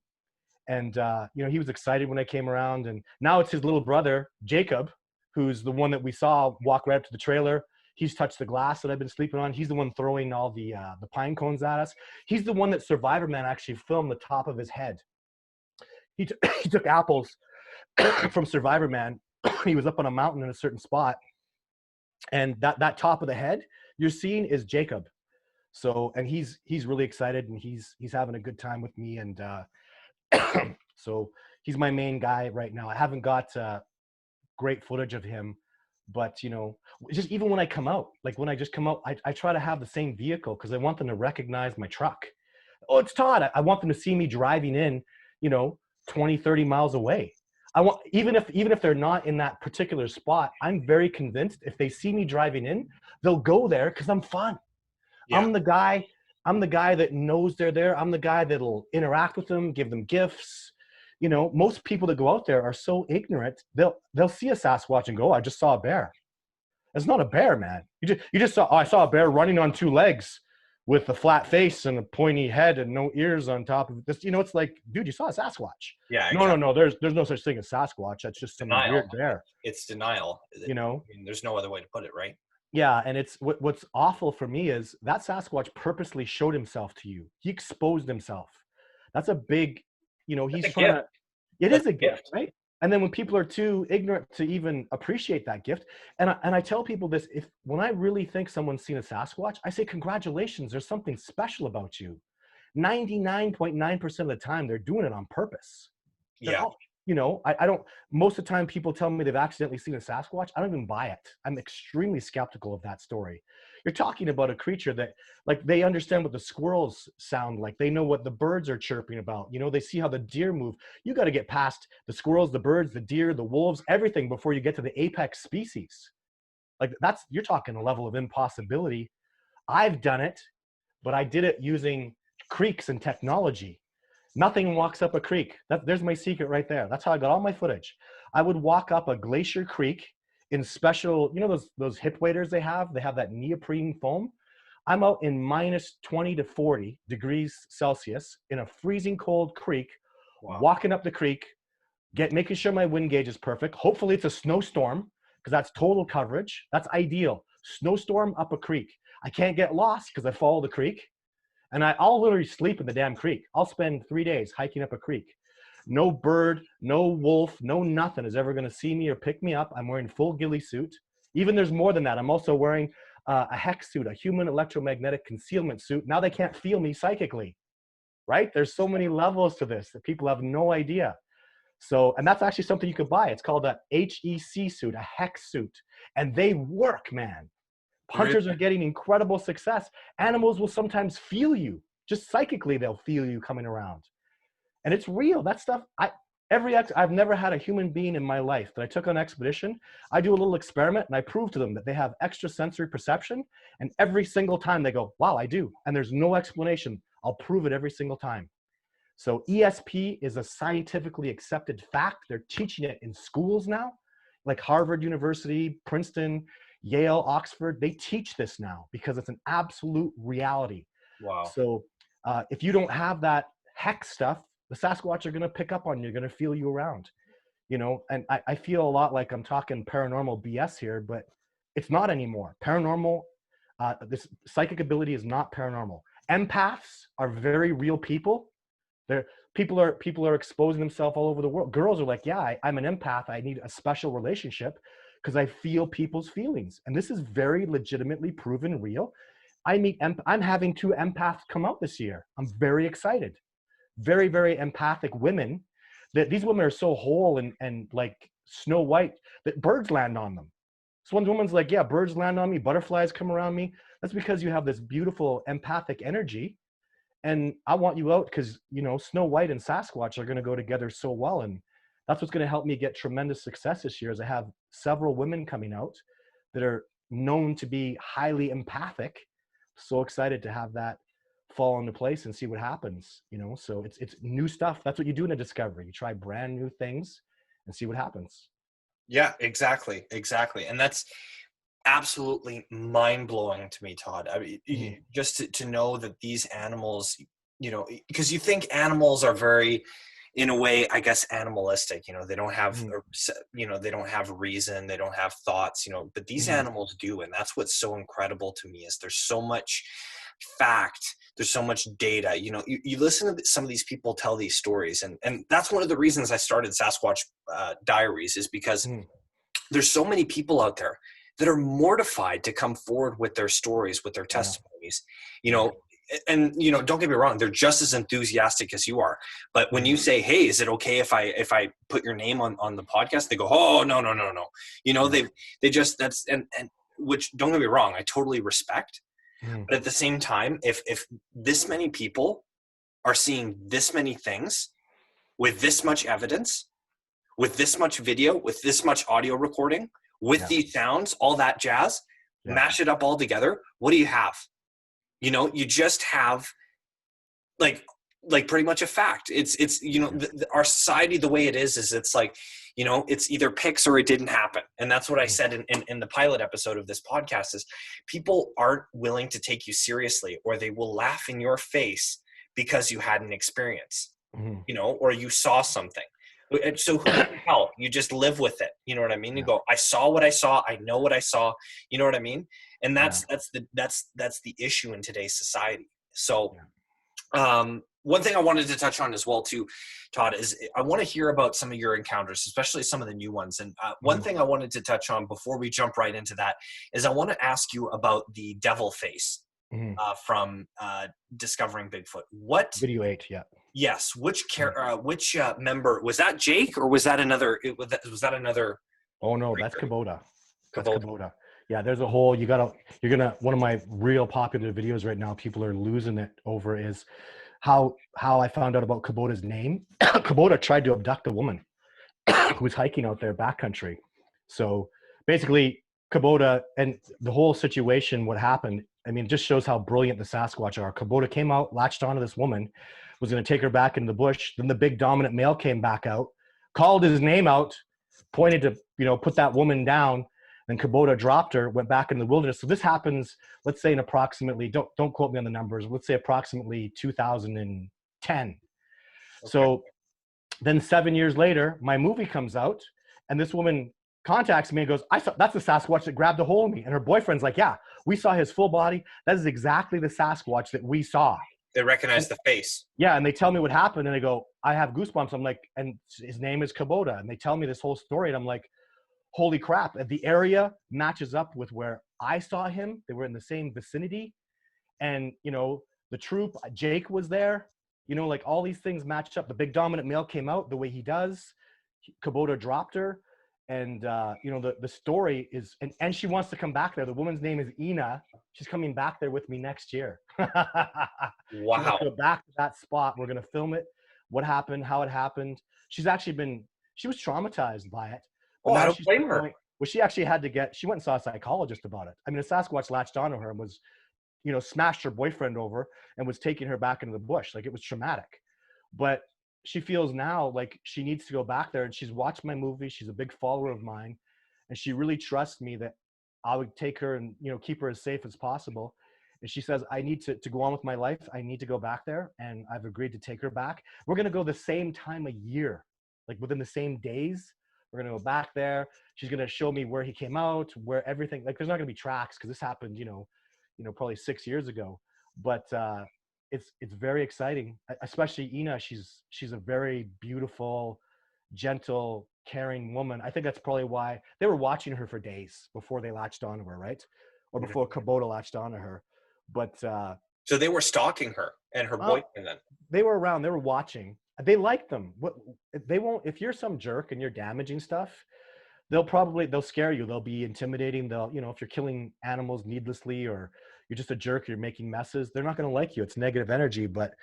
And, he was excited when I came around. And now it's his little brother, Jacob, who's the one that we saw walk right up to the trailer. He's touched the glass that I've been sleeping on. He's the one throwing all the pine cones at us. He's the one that Survivor Man actually filmed the top of his head. He took apples from Survivor Man. He was up on a mountain in a certain spot. And that top of the head you're seeing is Jacob. So, and he's really excited and he's having a good time with me. And so he's my main guy right now. I haven't got great footage of him, but just even when I come out, like when I just come out, I try to have the same vehicle because I want them to recognize my truck. Oh, it's Todd. I want them to see me driving in, 20, 30 miles away. I want, even if they're not in that particular spot, I'm very convinced if they see me driving in, they'll go there because I'm fun. Yeah. I'm the guy that knows they're there. I'm the guy that'll interact with them, give them gifts. Most people that go out there are so ignorant. They'll see a Sasquatch and go, I just saw a bear. It's not a bear, man. You just saw, I saw a bear running on two legs. with a flat face and a pointy head and no ears on top of this. You know, it's like, dude, you saw a Sasquatch.
Yeah,
No,
exactly.
no, no. There's no such thing as Sasquatch. That's just some
Denial.
weird bear.
It's denial.
You know?
I mean, there's no other way to put it, right?
Yeah, and it's what's awful for me is that Sasquatch purposely showed himself to you. He exposed himself. That's a big, you know, he's trying to. It is a gift, right? And then when people are too ignorant to even appreciate that gift, and I tell people this, when I really think someone's seen a Sasquatch, I say, congratulations, there's something special about you. 99.9% of the time, they're doing it on purpose.
Yeah.
You know, I don't, most of the time people tell me they've accidentally seen a Sasquatch. I don't even buy it. I'm extremely skeptical of that story. You're talking about a creature that, like, they understand what the squirrels sound like. They know what the birds are chirping about. You know, they see how the deer move. You got to get past the squirrels, the birds, the deer, the wolves, everything before you get to the apex species. Like, you're talking a level of impossibility. I've done it, but I did it using creeks and technology. Nothing walks up a creek. There's my secret right there. That's how I got all my footage. I would walk up a glacier creek in special, you know, those hip waders they have that neoprene foam. I'm out in minus 20 to 40 degrees Celsius in a freezing cold creek, walking up the creek, making sure my wind gauge is perfect. Hopefully it's a snowstorm, because that's total coverage. That's ideal. Snowstorm up a creek. I can't get lost because I follow the creek. And I'll literally sleep in the damn creek. I'll spend 3 days hiking up a creek. No bird, no wolf, no nothing is ever going to see me or pick me up. I'm wearing full ghillie suit. Even there's more than that. I'm also wearing a hex suit, a human electromagnetic concealment suit. Now they can't feel me psychically, right? There's so many levels to this that people have no idea. So, and that's actually something you could buy. It's called a HEC suit, a hex suit. And they work, man. Hunters are getting incredible success. Animals will sometimes feel you. Just psychically, they'll feel you coming around. And it's real. That stuff, I've never had a human being in my life that I took on an expedition. I do a little experiment and I prove to them that they have extrasensory perception. And every single time they go, wow, I do. And there's no explanation. I'll prove it every single time. So ESP is a scientifically accepted fact. They're teaching it in schools now, like Harvard University, Princeton, Yale, Oxford. They teach this now because it's an absolute reality.
Wow.
So if you don't have that hex stuff, the Sasquatch are going to pick up on you, going to feel you around, you know. And I feel a lot like I'm talking paranormal BS here, but it's not anymore. Paranormal, this psychic ability is not paranormal. Empaths are very real people. People are exposing themselves all over the world. Girls are like, yeah, I'm an empath. I need a special relationship because I feel people's feelings. And this is very legitimately proven real. I'm having 2 empaths come out this year. I'm very excited. Very, very empathic women. That these women are so whole and like Snow White that birds land on them. So one woman's like, yeah, birds land on me, butterflies come around me. That's because you have this beautiful empathic energy. And I want you out because, you know, Snow White and Sasquatch are going to go together so well. And that's what's going to help me get tremendous success this year is I have several women coming out that are known to be highly empathic. So excited to have that fall into place and see what happens, you know. So it's new stuff. That's what you do in a discovery. You try brand new things and see what happens.
Yeah, exactly. And that's absolutely mind-blowing to me, Todd. I mean, just to know that these animals, you know, because you think animals are very, in a way, I guess, animalistic. You know, they don't have, you know, they don't have reason, they don't have thoughts, you know, but these animals do. And that's what's so incredible to me is there's so much fact, there's so much data. You know, you listen to some of these people tell these stories, and that's one of the reasons I started Sasquatch Diaries is because there's so many people out there that are mortified to come forward with their stories, with their testimonies, you know. And, you know, don't get me wrong, they're just as enthusiastic as you are. But when you say, hey, is it okay if I put your name on the podcast? They go, oh, no. You know, they just, that's, and which, don't get me wrong, I totally respect. But at the same time, if this many people are seeing this many things with this much evidence, with this much video, with this much audio recording, with these sounds, all that jazz, mash it up all together, what do you have? You know, you just have like pretty much a fact. It's you know, our society, the way it is it's like, You know, it's either pics or it didn't happen. And that's what I said in the pilot episode of this podcast is people aren't willing to take you seriously, or they will laugh in your face because you had an experience, you know, or you saw something. And so who can tell? You just live with it. You know what I mean? You go, I saw what I saw. I know what I saw. You know what I mean? And that's the issue in today's society. So, one thing I wanted to touch on as well too, Todd, is I want to hear about some of your encounters, especially some of the new ones. And one thing I wanted to touch on before we jump right into that is I want to ask you about the devil face from Discovering Bigfoot. What
video 8? Yeah.
Yes. Which member was that? Jake, or was that another? Was that another?
Oh no, that's Kubota. That's Kubota. Yeah, there's a whole. One of my real popular videos right now, people are losing it over, is how I found out about Kubota's name. Kubota tried to abduct a woman who was hiking out there backcountry. So basically, Kubota and the whole situation, what happened, I mean, it just shows how brilliant the Sasquatch are. Kubota came out, latched onto this woman, was going to take her back into the bush. Then the big dominant male came back out, called his name out, pointed to, put that woman down. Then Kubota dropped her, went back in the wilderness. So this happens, let's say in approximately, don't quote me on the numbers, let's say approximately 2010. Okay. So then 7 years later, my movie comes out, and this woman contacts me and goes, that's the Sasquatch that grabbed a hold of me. And her boyfriend's like, yeah, we saw his full body. That is exactly the Sasquatch that we saw.
They recognize the face. Yeah,
and they tell me what happened, and they go, I have goosebumps. I'm like, and his name is Kubota. And they tell me this whole story, and I'm like, holy crap. The area matches up with where I saw him. They were in the same vicinity. And, the troop, Jake was there. Like all these things matched up. The big dominant male came out the way he does. Kubota dropped her. And, the story is, and she wants to come back there. The woman's name is Ina. She's coming back there with me next year.
Wow.
Go back to that spot. We're going to film it. What happened, how it happened. She was traumatized by it.
Oh, I don't blame her.
Well, she actually she went and saw a psychologist about it. I mean, a Sasquatch latched onto her and was, smashed her boyfriend over and was taking her back into the bush. Like, it was traumatic. But she feels now like she needs to go back there, and she's watched my movie. She's a big follower of mine, and she really trusts me that I would take her and, keep her as safe as possible. And she says, I need to go on with my life. I need to go back there, and I've agreed to take her back. We're going to go the same time of year, like within the same days. We're going to go back there. She's going to show me where he came out, where everything, like there's not going to be tracks because this happened, probably 6 years ago. But it's very exciting, especially Ina. She's a very beautiful, gentle, caring woman. I think that's probably why they were watching her for days before they latched onto her, right? Or before Kubota latched onto her. But
so they were stalking her and her boyfriend then?
They were around. They were watching. They like them. They won't. If you're some jerk and you're damaging stuff, they'll scare you. They'll be intimidating. They'll, if you're killing animals needlessly, or you're just a jerk, you're making messes, they're not going to like you. It's negative energy. But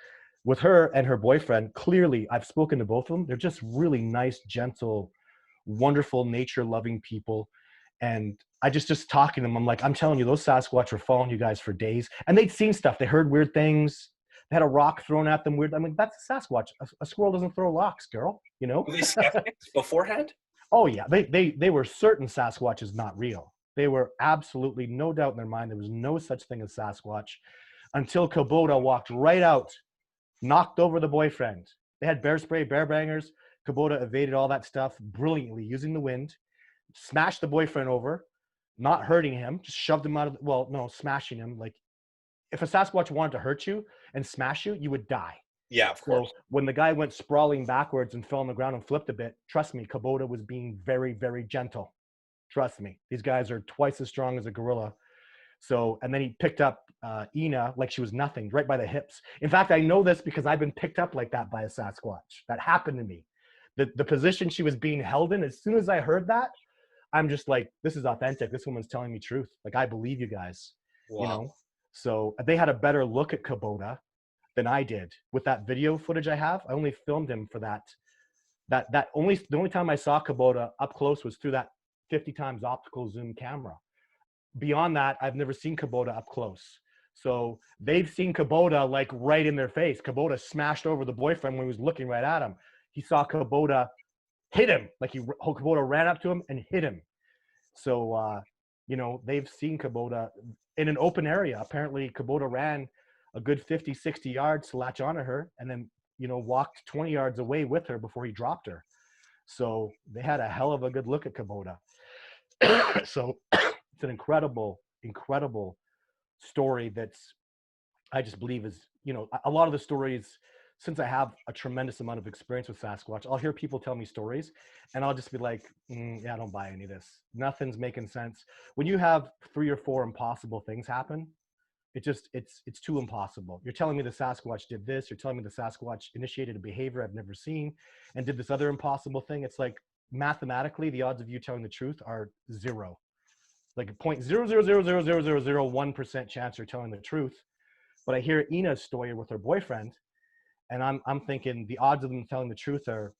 with her and her boyfriend, clearly, I've spoken to both of them. They're just really nice, gentle, wonderful, nature-loving people. And I just talking to them, I'm like, I'm telling you, those Sasquatch were following you guys for days. And they'd seen stuff. They heard weird things. They had a rock thrown at them weird. I mean, that's a Sasquatch. A squirrel doesn't throw rocks, girl.
Were they skeptics beforehand?
Oh yeah, they were certain Sasquatch is not real. They were absolutely no doubt in their mind there was no such thing as Sasquatch until Kubota walked right out, knocked over the boyfriend. They had bear spray, bear bangers. Kubota evaded all that stuff brilliantly using the wind, smashed the boyfriend over, not hurting him, just shoved him out of smashing him. Like, if a Sasquatch wanted to hurt you and smash you, you would die.
Yeah, of course.
So when the guy went sprawling backwards and fell on the ground and flipped a bit, trust me, Kubota was being very, very gentle. Trust me. These guys are twice as strong as a gorilla. So, and then he picked up Ina like she was nothing, right by the hips. In fact, I know this because I've been picked up like that by a Sasquatch. That happened to me. The position she was being held in, as soon as I heard that, I'm just like, this is authentic. This woman's telling me truth. Like, I believe you guys.
Wow.
So they had a better look at Kubota than I did with that video footage I have. I only filmed him for that. The only time I saw Kubota up close was through that 50 times optical zoom camera. Beyond that, I've never seen Kubota up close. So they've seen Kubota like right in their face. Kubota smashed over the boyfriend when he was looking right at him. He saw Kubota hit him. Like Kubota ran up to him and hit him. So, you know, they've seen Kubota in an open area. Apparently Kubota ran a good 50, 60 yards to latch onto her and then, you know, walked 20 yards away with her before he dropped her. So they had a hell of a good look at Kubota. So it's an incredible, incredible story that's, I just believe is, you know, a lot of the stories, since I have a tremendous amount of experience with Sasquatch, I'll hear people tell me stories and I'll just be like, yeah, I don't buy any of this. Nothing's making sense. When you have 3 or 4 impossible things happen, it's too impossible. You're telling me the Sasquatch did this. You're telling me the Sasquatch initiated a behavior I've never seen and did this other impossible thing. It's like mathematically, the odds of you telling the truth are 0. Like a 0.0000001% chance you're telling the truth. But I hear Ina's story with her boyfriend, and I'm thinking the odds of them telling the truth are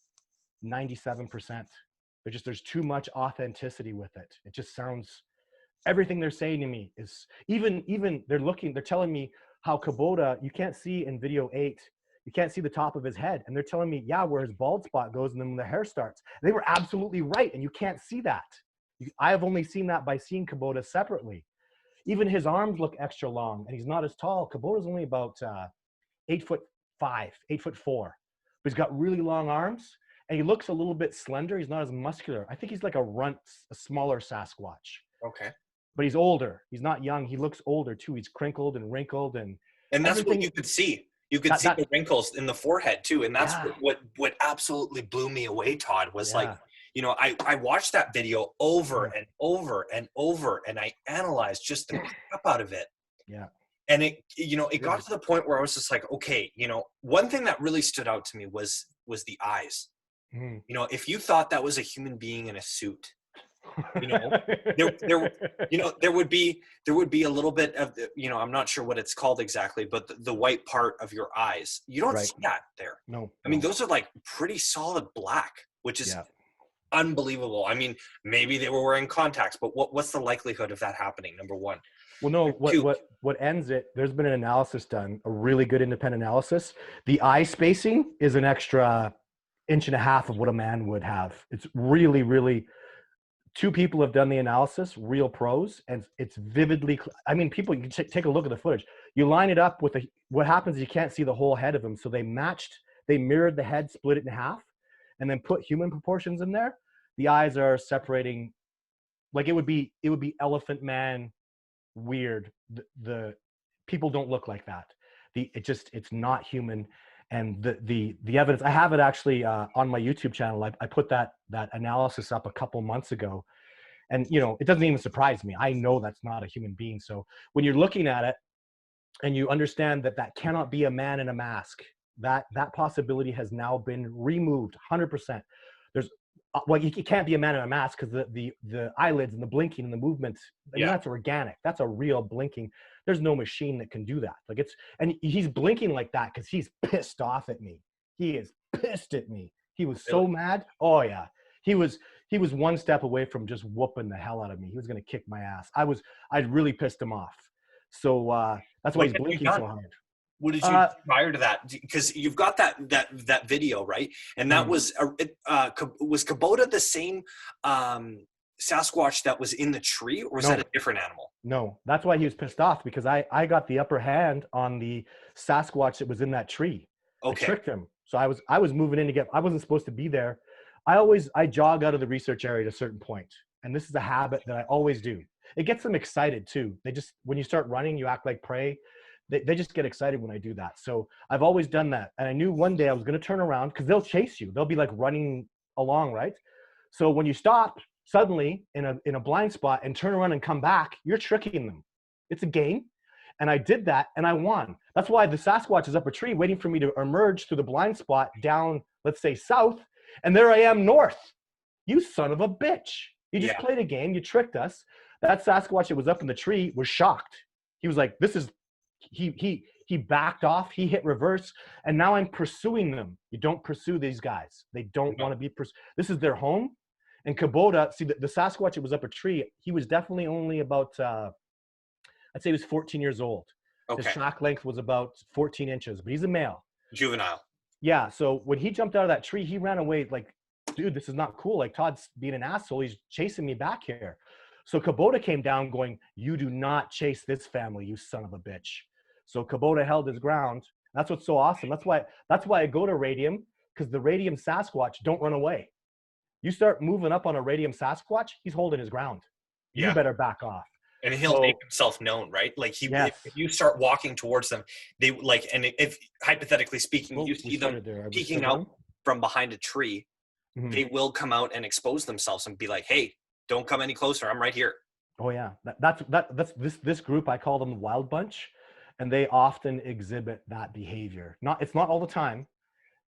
97%. There's too much authenticity with it. It just sounds, everything they're saying to me is even they're telling me how Kubota, you can't see in video 8, you can't see the top of his head. And they're telling me, yeah, where his bald spot goes and then the hair starts. They were absolutely right. And you can't see that. I have only seen that by seeing Kubota separately. Even his arms look extra long and he's not as tall. Kubota's only about 8'5", 8'4", but he's got really long arms and he looks a little bit slender. He's not as muscular. I think he's like a smaller Sasquatch.
Okay.
But he's older. He's not young. He looks older too. He's crinkled and wrinkled and
that's what you could see. You could see the wrinkles in the forehead too. And that's what absolutely blew me away, Todd, was like, you know, I watched that video over and over and over and I analyzed just the crap out of it.
Yeah.
And it, you know, it got to the point where I was just like, okay, you know, one thing that really stood out to me was the eyes. You know, if you thought that was a human being in a suit, you know, there would be a little bit of, you know, I'm not sure what it's called exactly, but the white part of your eyes, you don't see that there.
No.
I mean, those are like pretty solid black, which is unbelievable. I mean, maybe they were wearing contacts, but what's the likelihood of that happening? Number one.
Well, no, what ends it, there's been an analysis done, a really good independent analysis. The eye spacing is an extra 1.5 inches of what a man would have. It's really, really, 2 people have done the analysis, real pros, and it's vividly, I mean, people, you can take a look at the footage. You line it up with what happens is you can't see the whole head of him. So they mirrored the head, split it in half, and then put human proportions in there. The eyes are separating, like it would be elephant man weird. The people don't look like that. It's not human. And the evidence, I have it actually on my YouTube channel. I put that analysis up a couple months ago, and you know, it doesn't even surprise me. I know that's not a human being. So when you're looking at it and you understand that cannot be a man in a mask, that possibility has now been removed 100%. There's it can't be a man in a mask because the eyelids and the blinking and the movements, that's organic. That's a real blinking. There's no machine that can do that. Like and he's blinking like that because he's pissed off at me. He is pissed at me. He was so mad. Oh yeah. He was 1 step away from just whooping the hell out of me. He was going to kick my ass. I'd really pissed him off. So that's why he's blinking so hard.
What did you do prior to that? Because you've got that video, right? And that was Kubota the same Sasquatch that was in the tree, or was that a different animal?
No, that's why he was pissed off, because I got the upper hand on the Sasquatch that was in that tree.
Okay.
I tricked him. So I was moving in I wasn't supposed to be there. I jog out of the research area at a certain point, and this is a habit that I always do. It gets them excited too. When you start running, you act like prey. They just get excited when I do that. So I've always done that. And I knew one day I was going to turn around, because they'll chase you. They'll be like running along, right? So when you stop suddenly in a blind spot and turn around and come back, you're tricking them. It's a game. And I did that and I won. That's why the Sasquatch is up a tree waiting for me to emerge through the blind spot down, let's say, south. And there I am north. You son of a bitch. You just played a game. You tricked us. That Sasquatch that was up in the tree was shocked. He was like, he backed off, he hit reverse, and now I'm pursuing them. You don't pursue these guys. They don't want to be pursued. This is their home. And Kubota, see, the Sasquatch that was up a tree, he was definitely only about, I'd say he was 14 years old. Okay. His track length was about 14 inches, but he's a male.
Juvenile.
Yeah, so when he jumped out of that tree, he ran away like dude, this is not cool. Like Todd's being an asshole. He's chasing me back here. So Kubota came down going, you do not chase this family, you son of a bitch. So Kubota held his ground. That's what's so awesome. That's why I go to radium, because the radium Sasquatch don't run away. You start moving up on a radium Sasquatch, he's holding his ground. You better back off.
And he'll make himself known, right? Like if you start walking towards them, they like, and if hypothetically speaking, you see them peeking out from behind a tree, they will come out and expose themselves and be like, "Hey, don't come any closer. I'm right here." Oh yeah, that's this group. I call them the Wild Bunch, and they often exhibit that behavior. It's not all the time,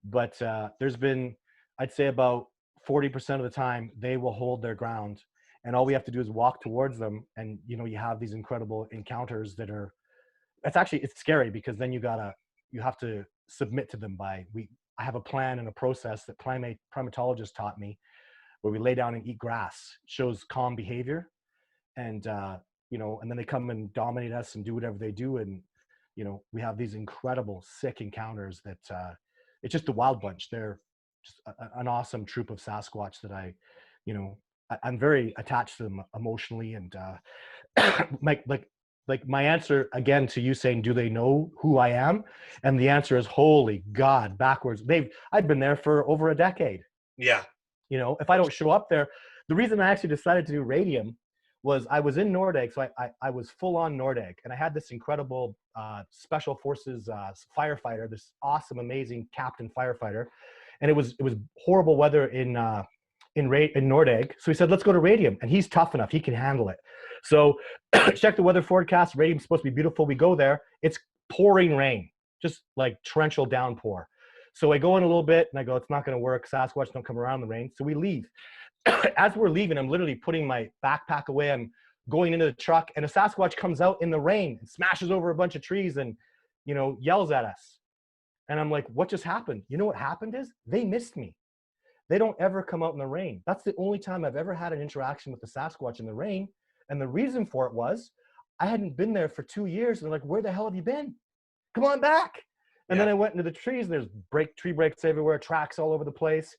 but there's been, I'd say about 40% of the time they will hold their ground. And all we have to do is walk towards them, and you have these incredible encounters that are. It's scary, because then you have to submit to them I have a plan and a process that primatologists taught me, where we lay down and eat grass. It shows calm behavior, and and then they come and dominate us and do whatever they do, and we have these incredible sick encounters that it's just the Wild Bunch. They're just an awesome troop of Sasquatch that I'm very attached to them emotionally, and like my answer again to you saying, do they know who I am? And the answer is, holy God, backwards. I've been there for over a decade. Yeah. If I don't show up there, the reason I actually decided to do radium was I was in Nordeg. So I was full on Nordeg, and I had this incredible special forces firefighter, this awesome, amazing captain firefighter. And it was horrible weather in Nordeg. So he said, let's go to radium. And he's tough enough. He can handle it. So check the weather forecast. Radium's supposed to be beautiful. We go there. It's pouring rain, just like torrential downpour. So I go in a little bit and I go, it's not going to work. Sasquatch don't come around in the rain. So we leave. As we're leaving, I'm literally putting my backpack away. I'm going into the truck, and a Sasquatch comes out in the rain and smashes over a bunch of trees and, yells at us. And I'm like, what just happened? You know what happened is they missed me. They don't ever come out in the rain. That's the only time I've ever had an interaction with the Sasquatch in the rain. And the reason for it was I hadn't been there for 2 years. And they're like, where the hell have you been? Come on back. And then I went into the trees, and there's tree breaks everywhere, tracks all over the place.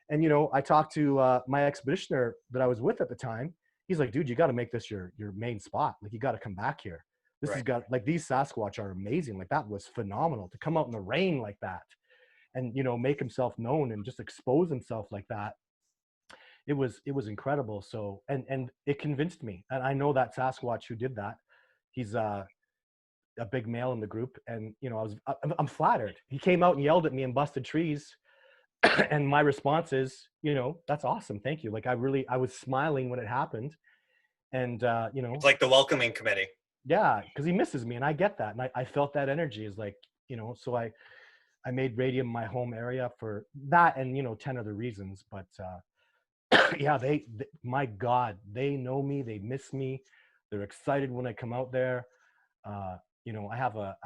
And, I talked to my expeditioner that I was with at the time. He's like, dude, you got to make this your main spot. Like, you got to come back here. This has got, like, these Sasquatch are amazing. Like, that was phenomenal to come out in the rain like that. And make himself known and just expose himself like that. It was incredible. So and it convinced me. And I know that Sasquatch who did that. He's a big male in the group, and I'm flattered. He came out and yelled at me and busted trees, and my response is, that's awesome, thank you. Like, I was smiling when it happened, and it's like the welcoming committee. Yeah, because he misses me, and I get that, and I felt that energy is like, so I made radium my home area for that, and 10 other reasons. But yeah, they my God, they know me, they miss me, they're excited when I come out there. I have a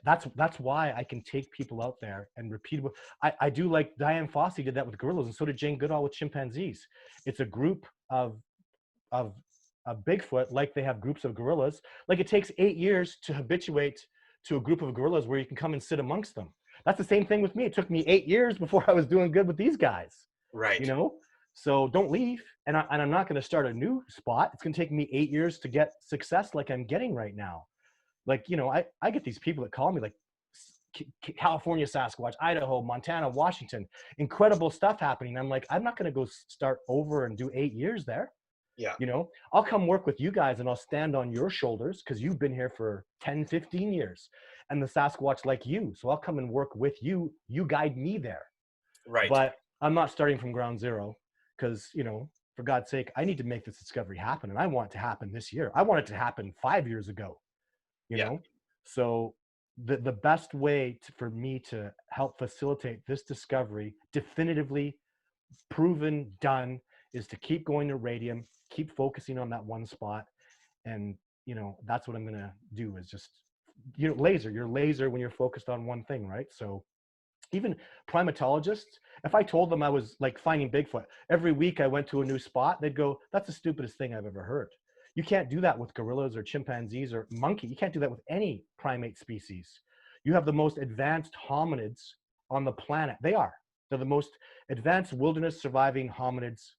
that's why I can take people out there and repeat. I do, like Diane Fossey did that with gorillas, and so did Jane Goodall with chimpanzees. It's a group of Bigfoot, like they have groups of gorillas. Like, it takes 8 years to habituate to a group of gorillas where you can come and sit amongst them. That's the same thing with me. It took me 8 years before I was doing good with these guys. Right. So don't leave. And I'm not going to start a new spot. It's going to take me 8 years to get success like I'm getting right now. Like, I get these people that call me, like, California Sasquatch, Idaho, Montana, Washington, incredible stuff happening. I'm like, I'm not going to go start over and do 8 years there. Yeah. I'll come work with you guys, and I'll stand on your shoulders because you've been here for 10, 15 years. And the Sasquatch like you. So I'll come and work with you. You guide me there. Right. But I'm not starting from ground zero because, for God's sake, I need to make this discovery happen. And I want it to happen this year. I want it to happen 5 years ago, you know? So the best way for me to help facilitate this discovery, definitively proven, done, is to keep going to radium, keep focusing on that one spot. And, that's what I'm going to do, is just, you're laser when you're focused on one thing, right? So even primatologists, if I told them I was like finding Bigfoot, every week I went to a new spot, they'd go, that's the stupidest thing I've ever heard. You can't do that with gorillas or chimpanzees or monkey. You can't do that with any primate species. You have the most advanced hominids on the planet. They are.
They're the most advanced wilderness surviving hominids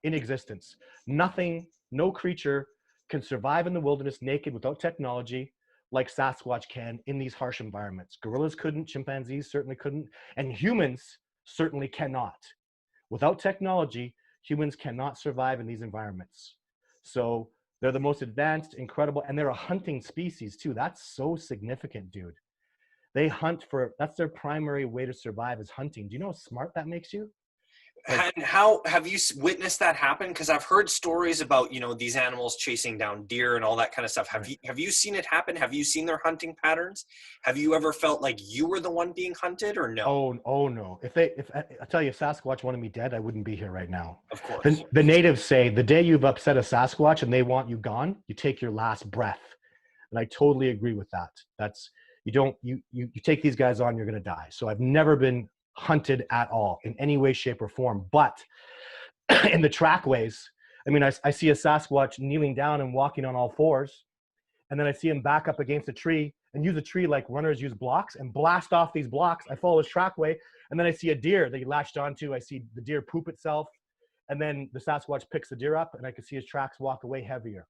in existence. Nothing, no creature can survive in the wilderness naked without technology like Sasquatch can in these harsh environments. Gorillas couldn't, chimpanzees certainly couldn't, and humans certainly cannot. Without technology, humans cannot survive in these environments. So they're the most advanced, incredible, and they're a hunting species too. That's so significant, dude. They hunt for, that's their primary way to survive is hunting. Do you know how smart that makes you?
And how have you witnessed that happen? Because I've heard stories about, these animals chasing down deer and all that kind of stuff. Have you seen it happen? Have you seen their hunting patterns? Have you ever felt like you were the one being hunted, or no?
Oh no. If I tell you, if Sasquatch wanted me dead, I wouldn't be here right now.
Of course.
The natives say the day you've upset a Sasquatch and they want you gone, you take your last breath. And I totally agree with that. That's, you take these guys on, you're going to die. So I've never been hunted at all in any way, shape, or form. But in the trackways, I mean, I see a Sasquatch kneeling down and walking on all fours, and then I see him back up against a tree and use a tree like runners use blocks and blast off these blocks. I follow his trackway, and then I see a deer that he latched onto. I see the deer poop itself, and then the Sasquatch picks the deer up, and I can see his tracks walk away heavier.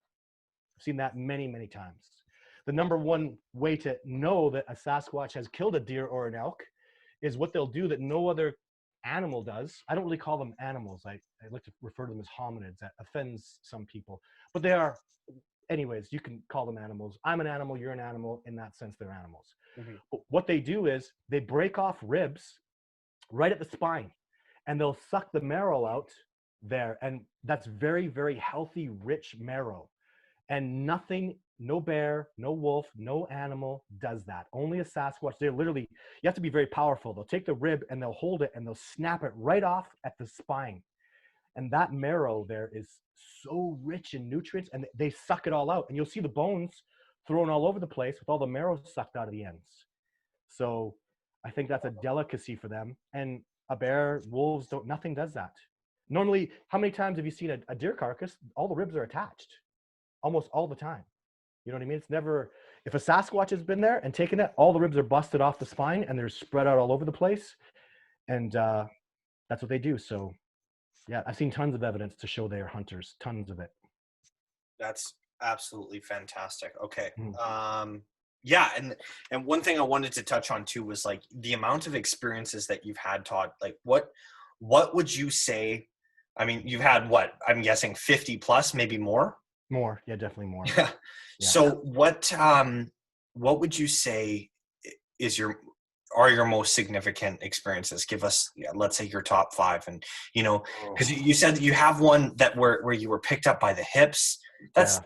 I've seen that many, many times. The number one way to know that a Sasquatch has killed a deer or an elk is what they'll do that no other animal does. I don't really call them animals. I like to refer to them as hominids. That offends some people, but they are, anyways, you can call them animals. I'm an animal, you're an animal. In that sense, they're animals. Mm-hmm. But what they do is they break off ribs right at the spine, and they'll suck the marrow out there. And that's very, very healthy, rich marrow. And nothing, no bear, no wolf, no animal does that. Only a Sasquatch. They're literally, you have to be very powerful. They'll take the rib and they'll hold it and they'll snap it right off at the spine. And that marrow there is so rich in nutrients, and they suck it all out. And you'll see the bones thrown all over the place with all the marrow sucked out of the ends. So I think that's a delicacy for them. And a bear, wolves, nothing does that. Normally, how many times have you seen a deer carcass? All the ribs are attached. Almost all the time. You know what I mean? It's never, if a Sasquatch has been there and taken it, all the ribs are busted off the spine and they're spread out all over the place. And that's what they do. So yeah, I've seen tons of evidence to show they are hunters, tons of it.
That's absolutely fantastic. Okay. Yeah. And one thing I wanted to touch on too was like the amount of experiences that you've had, Todd. Like what would you say? I mean, you've had what, I'm guessing 50 plus, maybe more?
More, yeah, definitely more.
Yeah. So what would you say are your most significant experiences? Give us, let's say your top 5, and because you said that you have one that where you were picked up by the hips. That's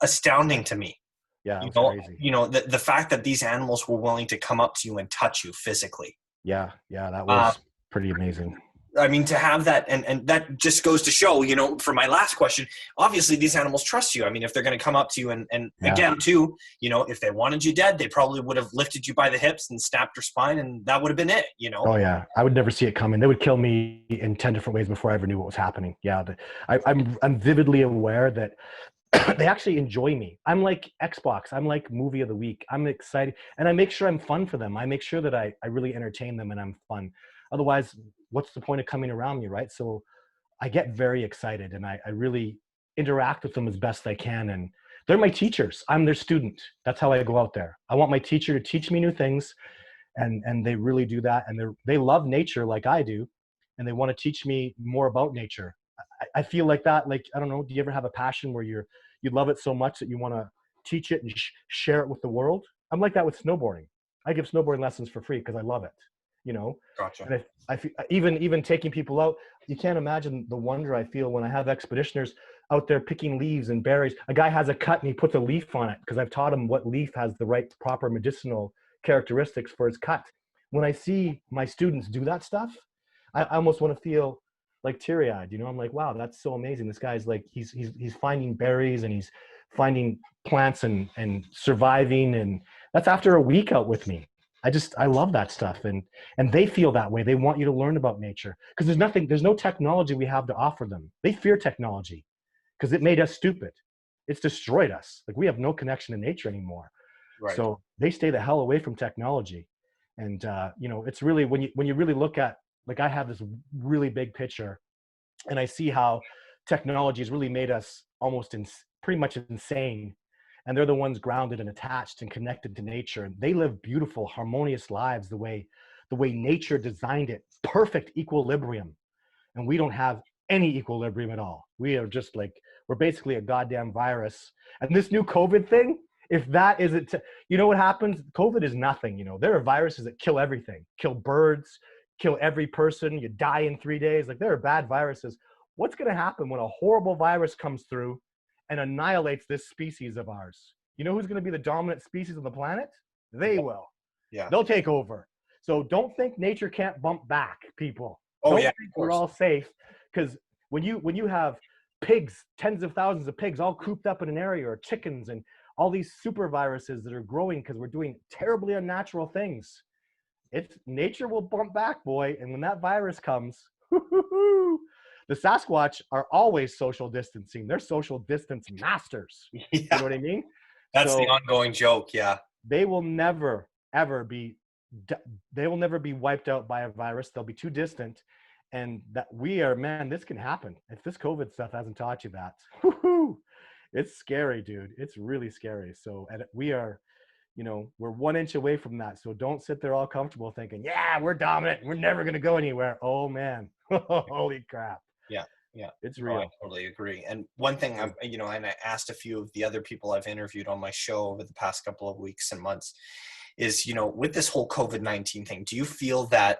astounding to me.
Yeah, crazy.
The fact that these animals were willing to come up to you and touch you physically.
Yeah, that was pretty amazing.
I mean, to have that, and that just goes to show, for my last question, obviously these animals trust you. I mean, if they're going to come up to you and again, too, if they wanted you dead, they probably would have lifted you by the hips and snapped your spine, and that would have been it, Oh,
yeah. I would never see it coming. They would kill me in 10 different ways before I ever knew what was happening. Yeah. I'm vividly aware that they actually enjoy me. I'm like Xbox. I'm like movie of the week. I'm excited. And I make sure I'm fun for them. I make sure that I really entertain them and I'm fun. Otherwise, what's the point of coming around me, right? So I get very excited and I really interact with them as best I can. And they're my teachers. I'm their student. That's how I go out there. I want my teacher to teach me new things. And they really do that. And they love nature like I do. And they want to teach me more about nature. I feel like that, like, I don't know, do you ever have a passion where you love it so much that you want to teach it and share it with the world? I'm like that with snowboarding. I give snowboarding lessons for free because I love it.
Gotcha.
And I feel, even taking people out, you can't imagine the wonder I feel when I have expeditioners out there picking leaves and berries. A guy has a cut and he puts a leaf on it because I've taught him what leaf has the right proper medicinal characteristics for his cut. When I see my students do that stuff, I almost want to feel like teary-eyed. I'm like, wow, that's so amazing. This guy's like, he's finding berries and he's finding plants and surviving, and that's after a week out with me. I love that stuff. And they feel that way. They want you to learn about nature because there's no technology we have to offer them. They fear technology because it made us stupid. It's destroyed us. Like, we have no connection to nature anymore. Right. So they stay the hell away from technology. And, it's really, when you really look at like I have this really big picture, and I see how technology has really made us almost pretty much insane. And they're the ones grounded and attached and connected to nature. And they live beautiful, harmonious lives the way nature designed it. Perfect equilibrium. And we don't have any equilibrium at all. We are just like, we're basically a goddamn virus. And this new COVID thing, if that isn't, you know what happens? COVID is nothing. You know, there are viruses that kill everything, kill birds, kill every person. You die in 3 days. Like there are bad viruses. What's going to happen when a horrible virus comes through and annihilates this species of ours? You know who's going to be the dominant species on the planet? They will.
Yeah.
They'll take over. So don't think nature can't bump back, people.
Oh,
Don't
yeah,
think
of
we're
course.
all safe, because when you have pigs, tens of thousands of pigs all cooped up in an area, or chickens, and all these super viruses that are growing because we're doing terribly unnatural things, it's nature will bump back, boy. And when that virus comes, the Sasquatch are always social distancing. They're social distance masters.
Yeah.
You know what I mean?
That's
So
the ongoing joke. Yeah.
they will never ever be they will never be wiped out by a virus. They'll be too distant. And that we are, man, this can happen. If this COVID stuff hasn't taught you that, it's scary, dude. It's really scary. So, and we are, you know, we're 1 inch away from that. So don't sit there all comfortable thinking, yeah, we're dominant, we're never going to go anywhere. Oh man. Holy crap.
Yeah. Yeah.
It's
No, I
real.
totally agree. And one thing I've, you know, and I asked a few of the other people I've interviewed on my show over the past couple of weeks and months is, you know, with this whole COVID-19 thing, do you feel that,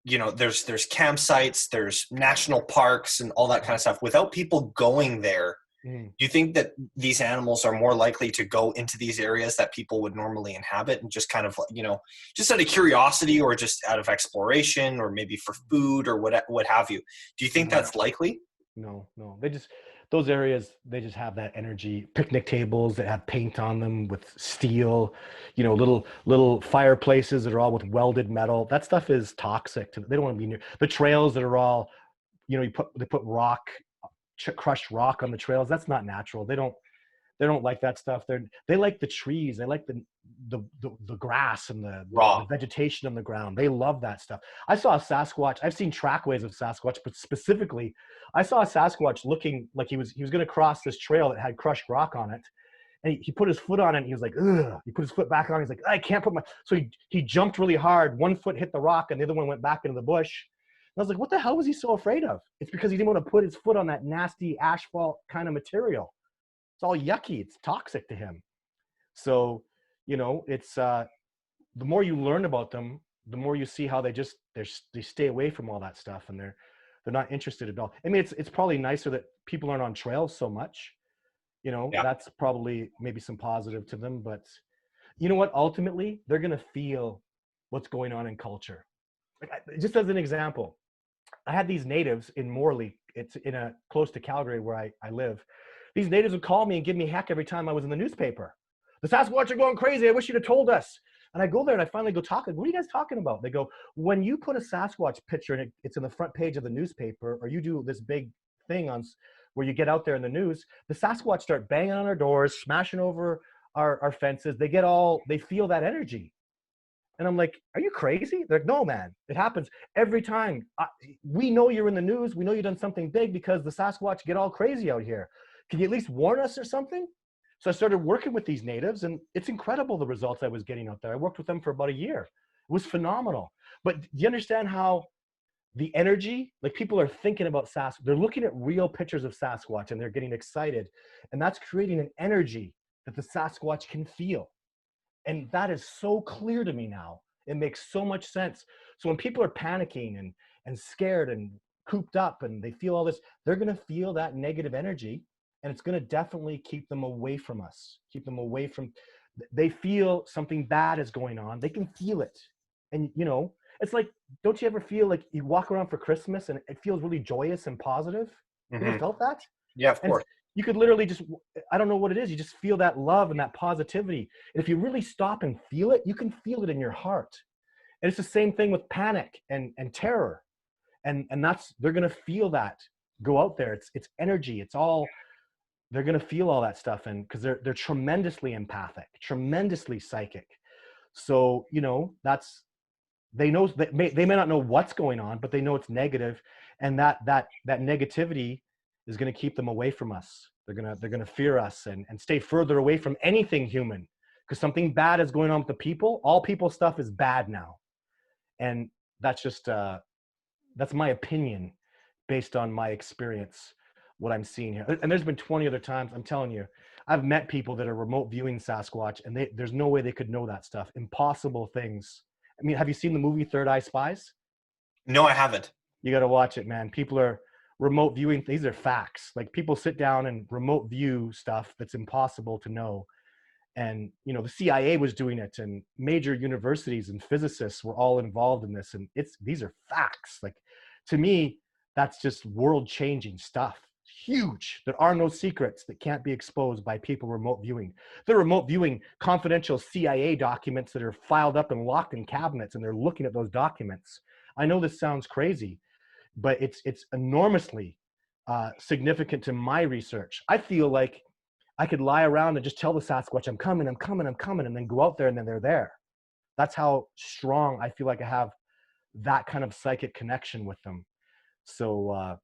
you know, there's campsites, there's national parks and all that kind of stuff, without people going there?
Mm.
Do you think that these animals are more likely to go into these areas that people would normally inhabit, and just kind of, you know, just out of curiosity or just out of exploration or maybe for food or what have you? Do you think that's likely?
No, they just, those areas, they just have that energy. Picnic tables that have paint on them with steel, you know, little fireplaces that are all with welded metal. That stuff is toxic they don't want to be near. The trails that are all, you know, they put rock, crushed rock on the trails. That's not natural. They don't like that stuff. They like the trees. They like the grass and the vegetation on the ground. They love that stuff. I saw a Sasquatch. I've seen trackways of Sasquatch, but specifically, I saw a Sasquatch looking like he was going to cross this trail that had crushed rock on it, and he put his foot on it. And he was like, ugh. He put his foot back on. He's like, I can't put my. So he jumped really hard. One foot hit the rock, and the other one went back into the bush. And I was like, what the hell was he so afraid of? It's because he didn't want to put his foot on that nasty asphalt kind of material. It's all yucky. It's toxic to him. So, you know, it's the more you learn about them, the more you see how they stay away from all that stuff, and they're not interested at all. I mean, it's probably nicer that people aren't on trails so much. You know, that's probably maybe some positive to them. But you know what? Ultimately, they're gonna feel what's going on in culture. Like, just as an example, I had these natives in Morley. It's close to Calgary where I live. These natives would call me and give me heck every time I was in the newspaper. The Sasquatch are going crazy. I wish you'd have told us. And I go there and I finally go talk. What are you guys talking about? They go, when you put a Sasquatch picture and it's in the front page of the newspaper, or you do this big thing where you get out there in the news, the Sasquatch start banging on our doors, smashing over our fences. They feel that energy. And I'm like, are you crazy? They're like, no, man, it happens every time. We know you're in the news. We know you've done something big because the Sasquatch get all crazy out here. Can you at least warn us or something? So I started working with these natives, and it's incredible the results I was getting out there. I worked with them for about a year. It was phenomenal. But do you understand how the energy, like people are thinking about Sasquatch, they're looking at real pictures of Sasquatch and they're getting excited. And that's creating an energy that the Sasquatch can feel. And that is so clear to me now. It makes so much sense. So when people are panicking and scared and cooped up and they feel all this, they're going to feel that negative energy. And it's going to definitely keep them away from us, keep them away from, they feel something bad is going on. They can feel it. And, you know, it's like, don't you ever feel like you walk around for Christmas and it feels really joyous and positive? Mm-hmm. You ever felt that?
Yeah, of course.
You could literally just, I don't know what it is. You just feel that love and that positivity. And if you really stop and feel it, you can feel it in your heart. And it's the same thing with panic and terror. And they're going to feel that go out there. It's energy. It's all, they're going to feel all that stuff. And because they're tremendously empathic, tremendously psychic. So, you know, they know that they may not know what's going on, but they know it's negative, and that negativity is going to keep them away from us. They're gonna fear us and stay further away from anything human, because something bad is going on with the people. All people stuff is bad now, and that's just that's my opinion based on my experience, what I'm seeing here. And there's been 20 other times, I'm telling you, I've met people that are remote viewing Sasquatch, and there's no way they could know that stuff. Impossible things. I mean, have you seen the movie Third Eye Spies?
No, I haven't.
You got to watch it, man. People are remote viewing. These are facts. Like, people sit down and remote view stuff that's impossible to know. And, you know, the CIA was doing it, and major universities and physicists were all involved in this. And these are facts. Like, to me, that's just world changing stuff. Huge. There are no secrets that can't be exposed by people remote viewing. They're remote viewing confidential CIA documents that are filed up and locked in cabinets, and they're looking at those documents. I know this sounds crazy, but it's enormously significant to my research. I feel like I could lie around and just tell the Sasquatch, I'm coming, and then go out there and then they're there. That's how strong I feel like I have that kind of psychic connection with them. So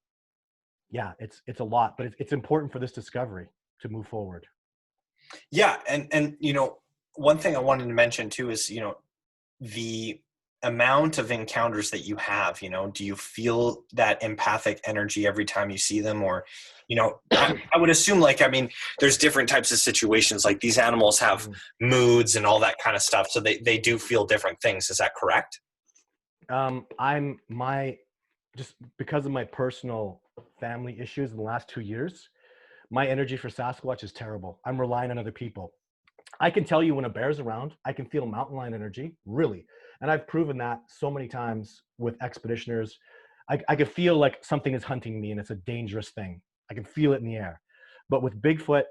yeah, it's a lot, but it's important for this discovery to move forward.
Yeah, and you know, one thing I wanted to mention too is, you know, the amount of encounters that you have. You know, do you feel that empathic energy every time you see them? Or, you know, I would assume, like, I mean, there's different types of situations. Like, these animals have moods and all that kind of stuff, so they do feel different things. Is that correct?
Just because of my personal family issues in the last 2 years, my energy for Sasquatch is terrible. I'm relying on other people. I can tell you when a bear's around, I can feel mountain lion energy, really. And I've proven that so many times with expeditioners. I can feel like something is hunting me and it's a dangerous thing. I can feel it in the air. But with Bigfoot,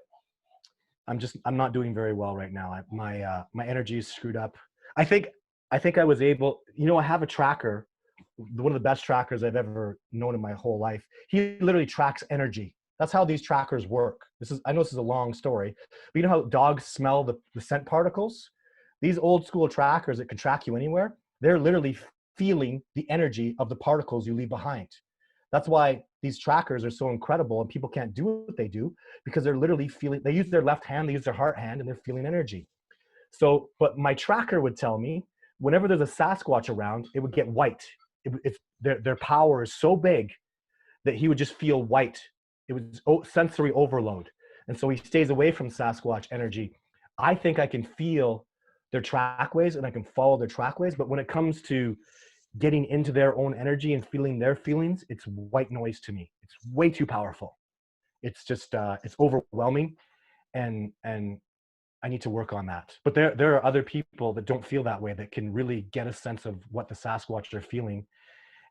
I'm not doing very well right now. My energy is screwed up. I think I was able, you know, I have a tracker, one of the best trackers I've ever known in my whole life. He literally tracks energy. That's how these trackers work. I know this is a long story, but you know how dogs smell the scent particles? These old school trackers that can track you anywhere, they're literally feeling the energy of the particles you leave behind. That's why these trackers are so incredible, and people can't do what they do, because they're literally feeling, they use their left hand, they use their heart hand, and they're feeling energy. So, but my tracker would tell me whenever there's a Sasquatch around, it would get white. Their power is so big that he would just feel white. It was sensory overload. And so he stays away from Sasquatch energy. I think I can feel their trackways and I can follow their trackways. But when it comes to getting into their own energy and feeling their feelings, it's white noise to me. It's way too powerful. It's just, it's overwhelming. And I need to work on that. But there are other people that don't feel that way, that can really get a sense of what the Sasquatch are feeling.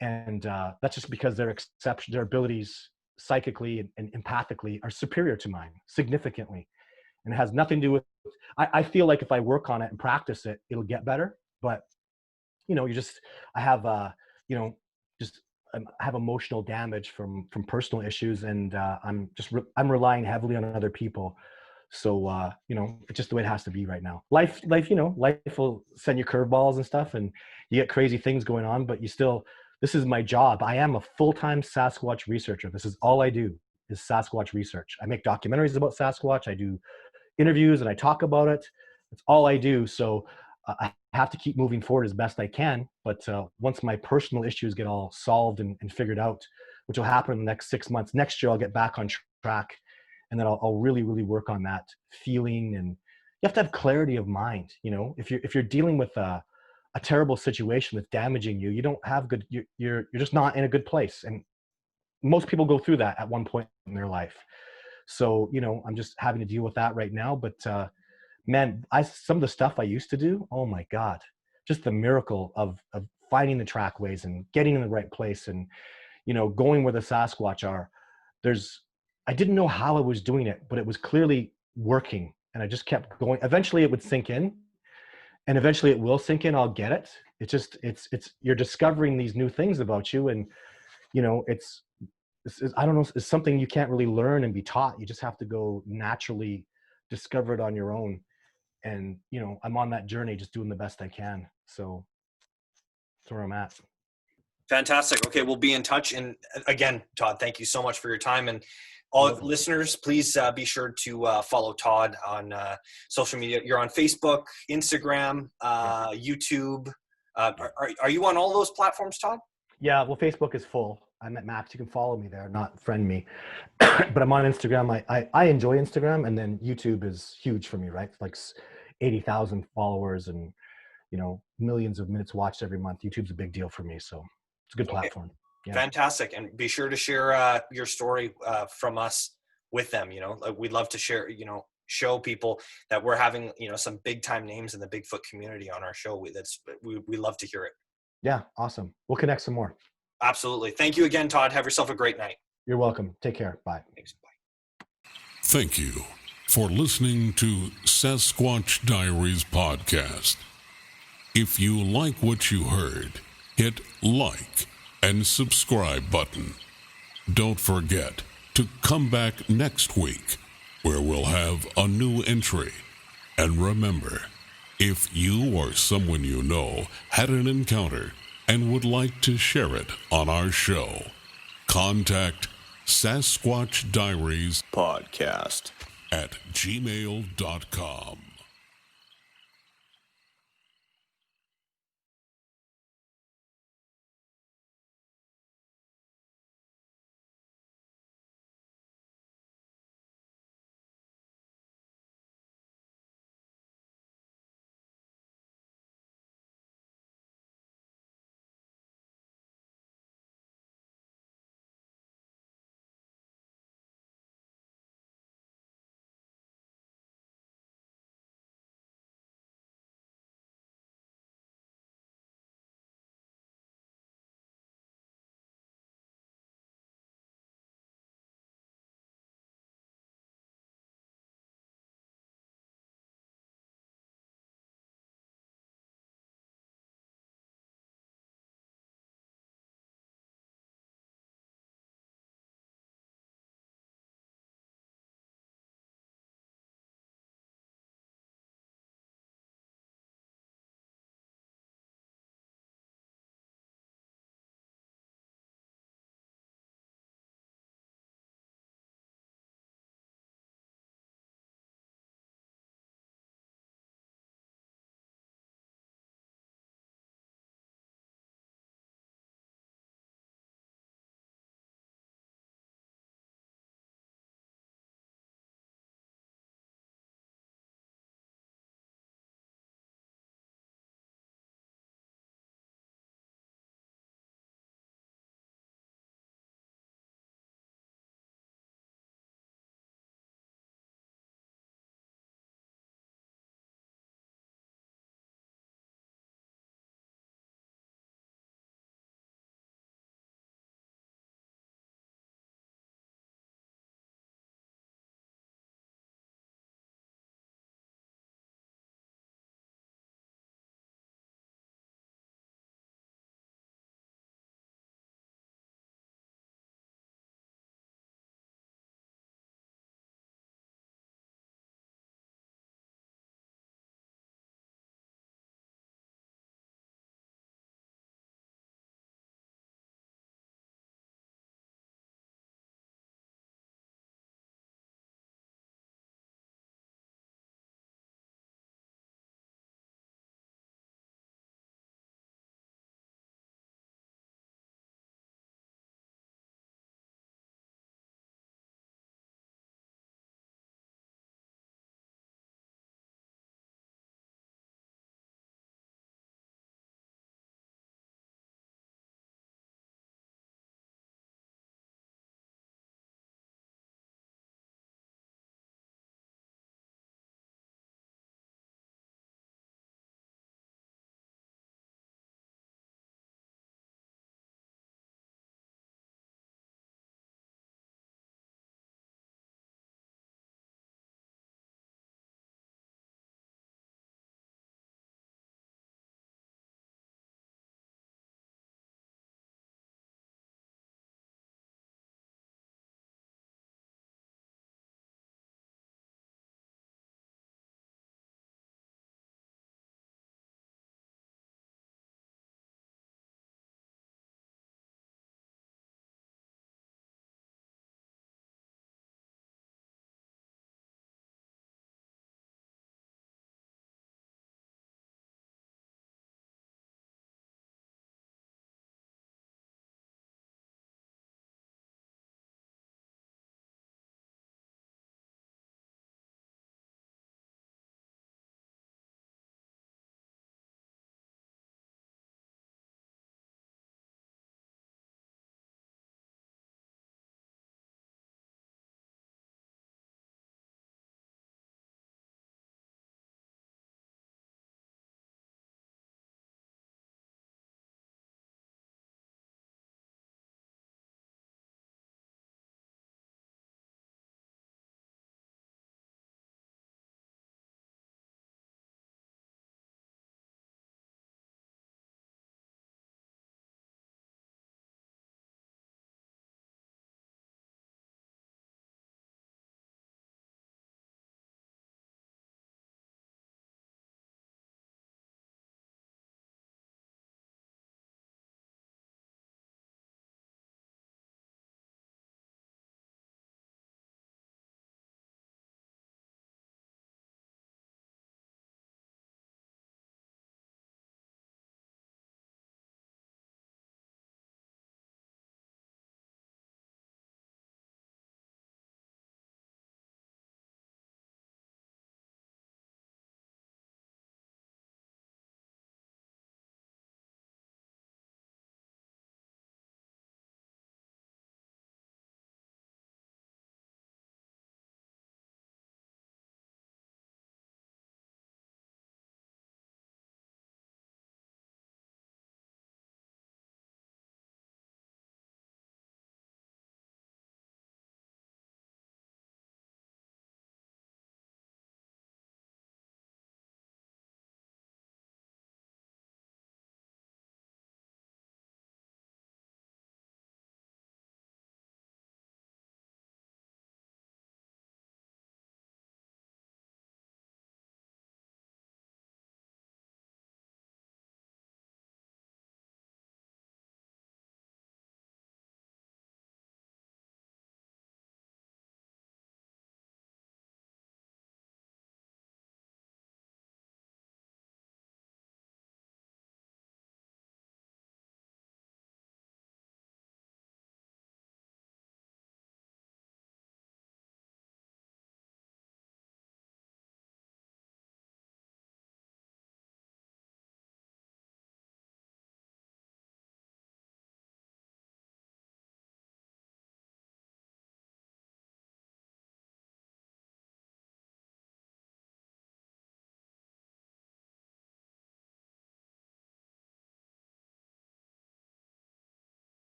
And that's just because their abilities psychically and empathically are superior to mine significantly. And it has nothing to do with, I feel like if I work on it and practice it, it'll get better. But, you know, I have, you know, I have emotional damage from personal issues, and I'm relying heavily on other people. So, you know, it's just the way it has to be right now. Life, you know, life will send you curveballs and stuff, and you get crazy things going on, but this is my job. I am a full-time Sasquatch researcher. This is all I do, is Sasquatch research. I make documentaries about Sasquatch. I do interviews and I talk about it. That's all I do. So I have to keep moving forward as best I can. But once my personal issues get all solved and figured out, which will happen in the next 6 months, next year I'll get back on track. And then I'll really, really work on that feeling. And you have to have clarity of mind. You know, if you're dealing with a terrible situation that's damaging you, you don't have good, you're just not in a good place. And most people go through that at one point in their life. So, you know, I'm just having to deal with that right now. But man, some of the stuff I used to do, oh my God, just the miracle of finding the trackways and getting in the right place, and, you know, going where the Sasquatch are. I didn't know how I was doing it, but it was clearly working. And I just kept going. Eventually it would sink in, and eventually it will sink in. I'll get it. It's you're discovering these new things about you. And, you know, I don't know, it's something you can't really learn and be taught. You just have to go naturally discover it on your own. And, you know, I'm on that journey, just doing the best I can. So That's where I'm at.
Fantastic. Okay, we'll be in touch. And again, Todd, thank you so much for your time. And all listeners, please be sure to follow Todd on social media. You're on Facebook, Instagram, YouTube. Are you on all those platforms, Todd?
Yeah, well, Facebook is full. I'm at Max. You can follow me there, not friend me. But I'm on Instagram. I enjoy Instagram, and then YouTube is huge for me, right? It's like 80,000 followers and, millions of minutes watched every month. YouTube's a big deal for me, so it's a good platform. Yeah.
Fantastic. And be sure to share your story from us with them. We'd love to share, show people that we're having, some big time names in the Bigfoot community on our show. We love to hear it.
Yeah. Awesome. We'll connect some more.
Absolutely. Thank you again, Todd. Have yourself a great night.
You're welcome. Take care. Bye.
Thanks. Bye.
Thank you for listening to Sasquatch Diaries podcast. If you like what you heard, hit like and subscribe button. Don't forget to come back next week where we'll have a new entry. And remember, if you or someone you know had an encounter and would like to share it on our show, contact Sasquatch Diaries
Podcast
at gmail.com.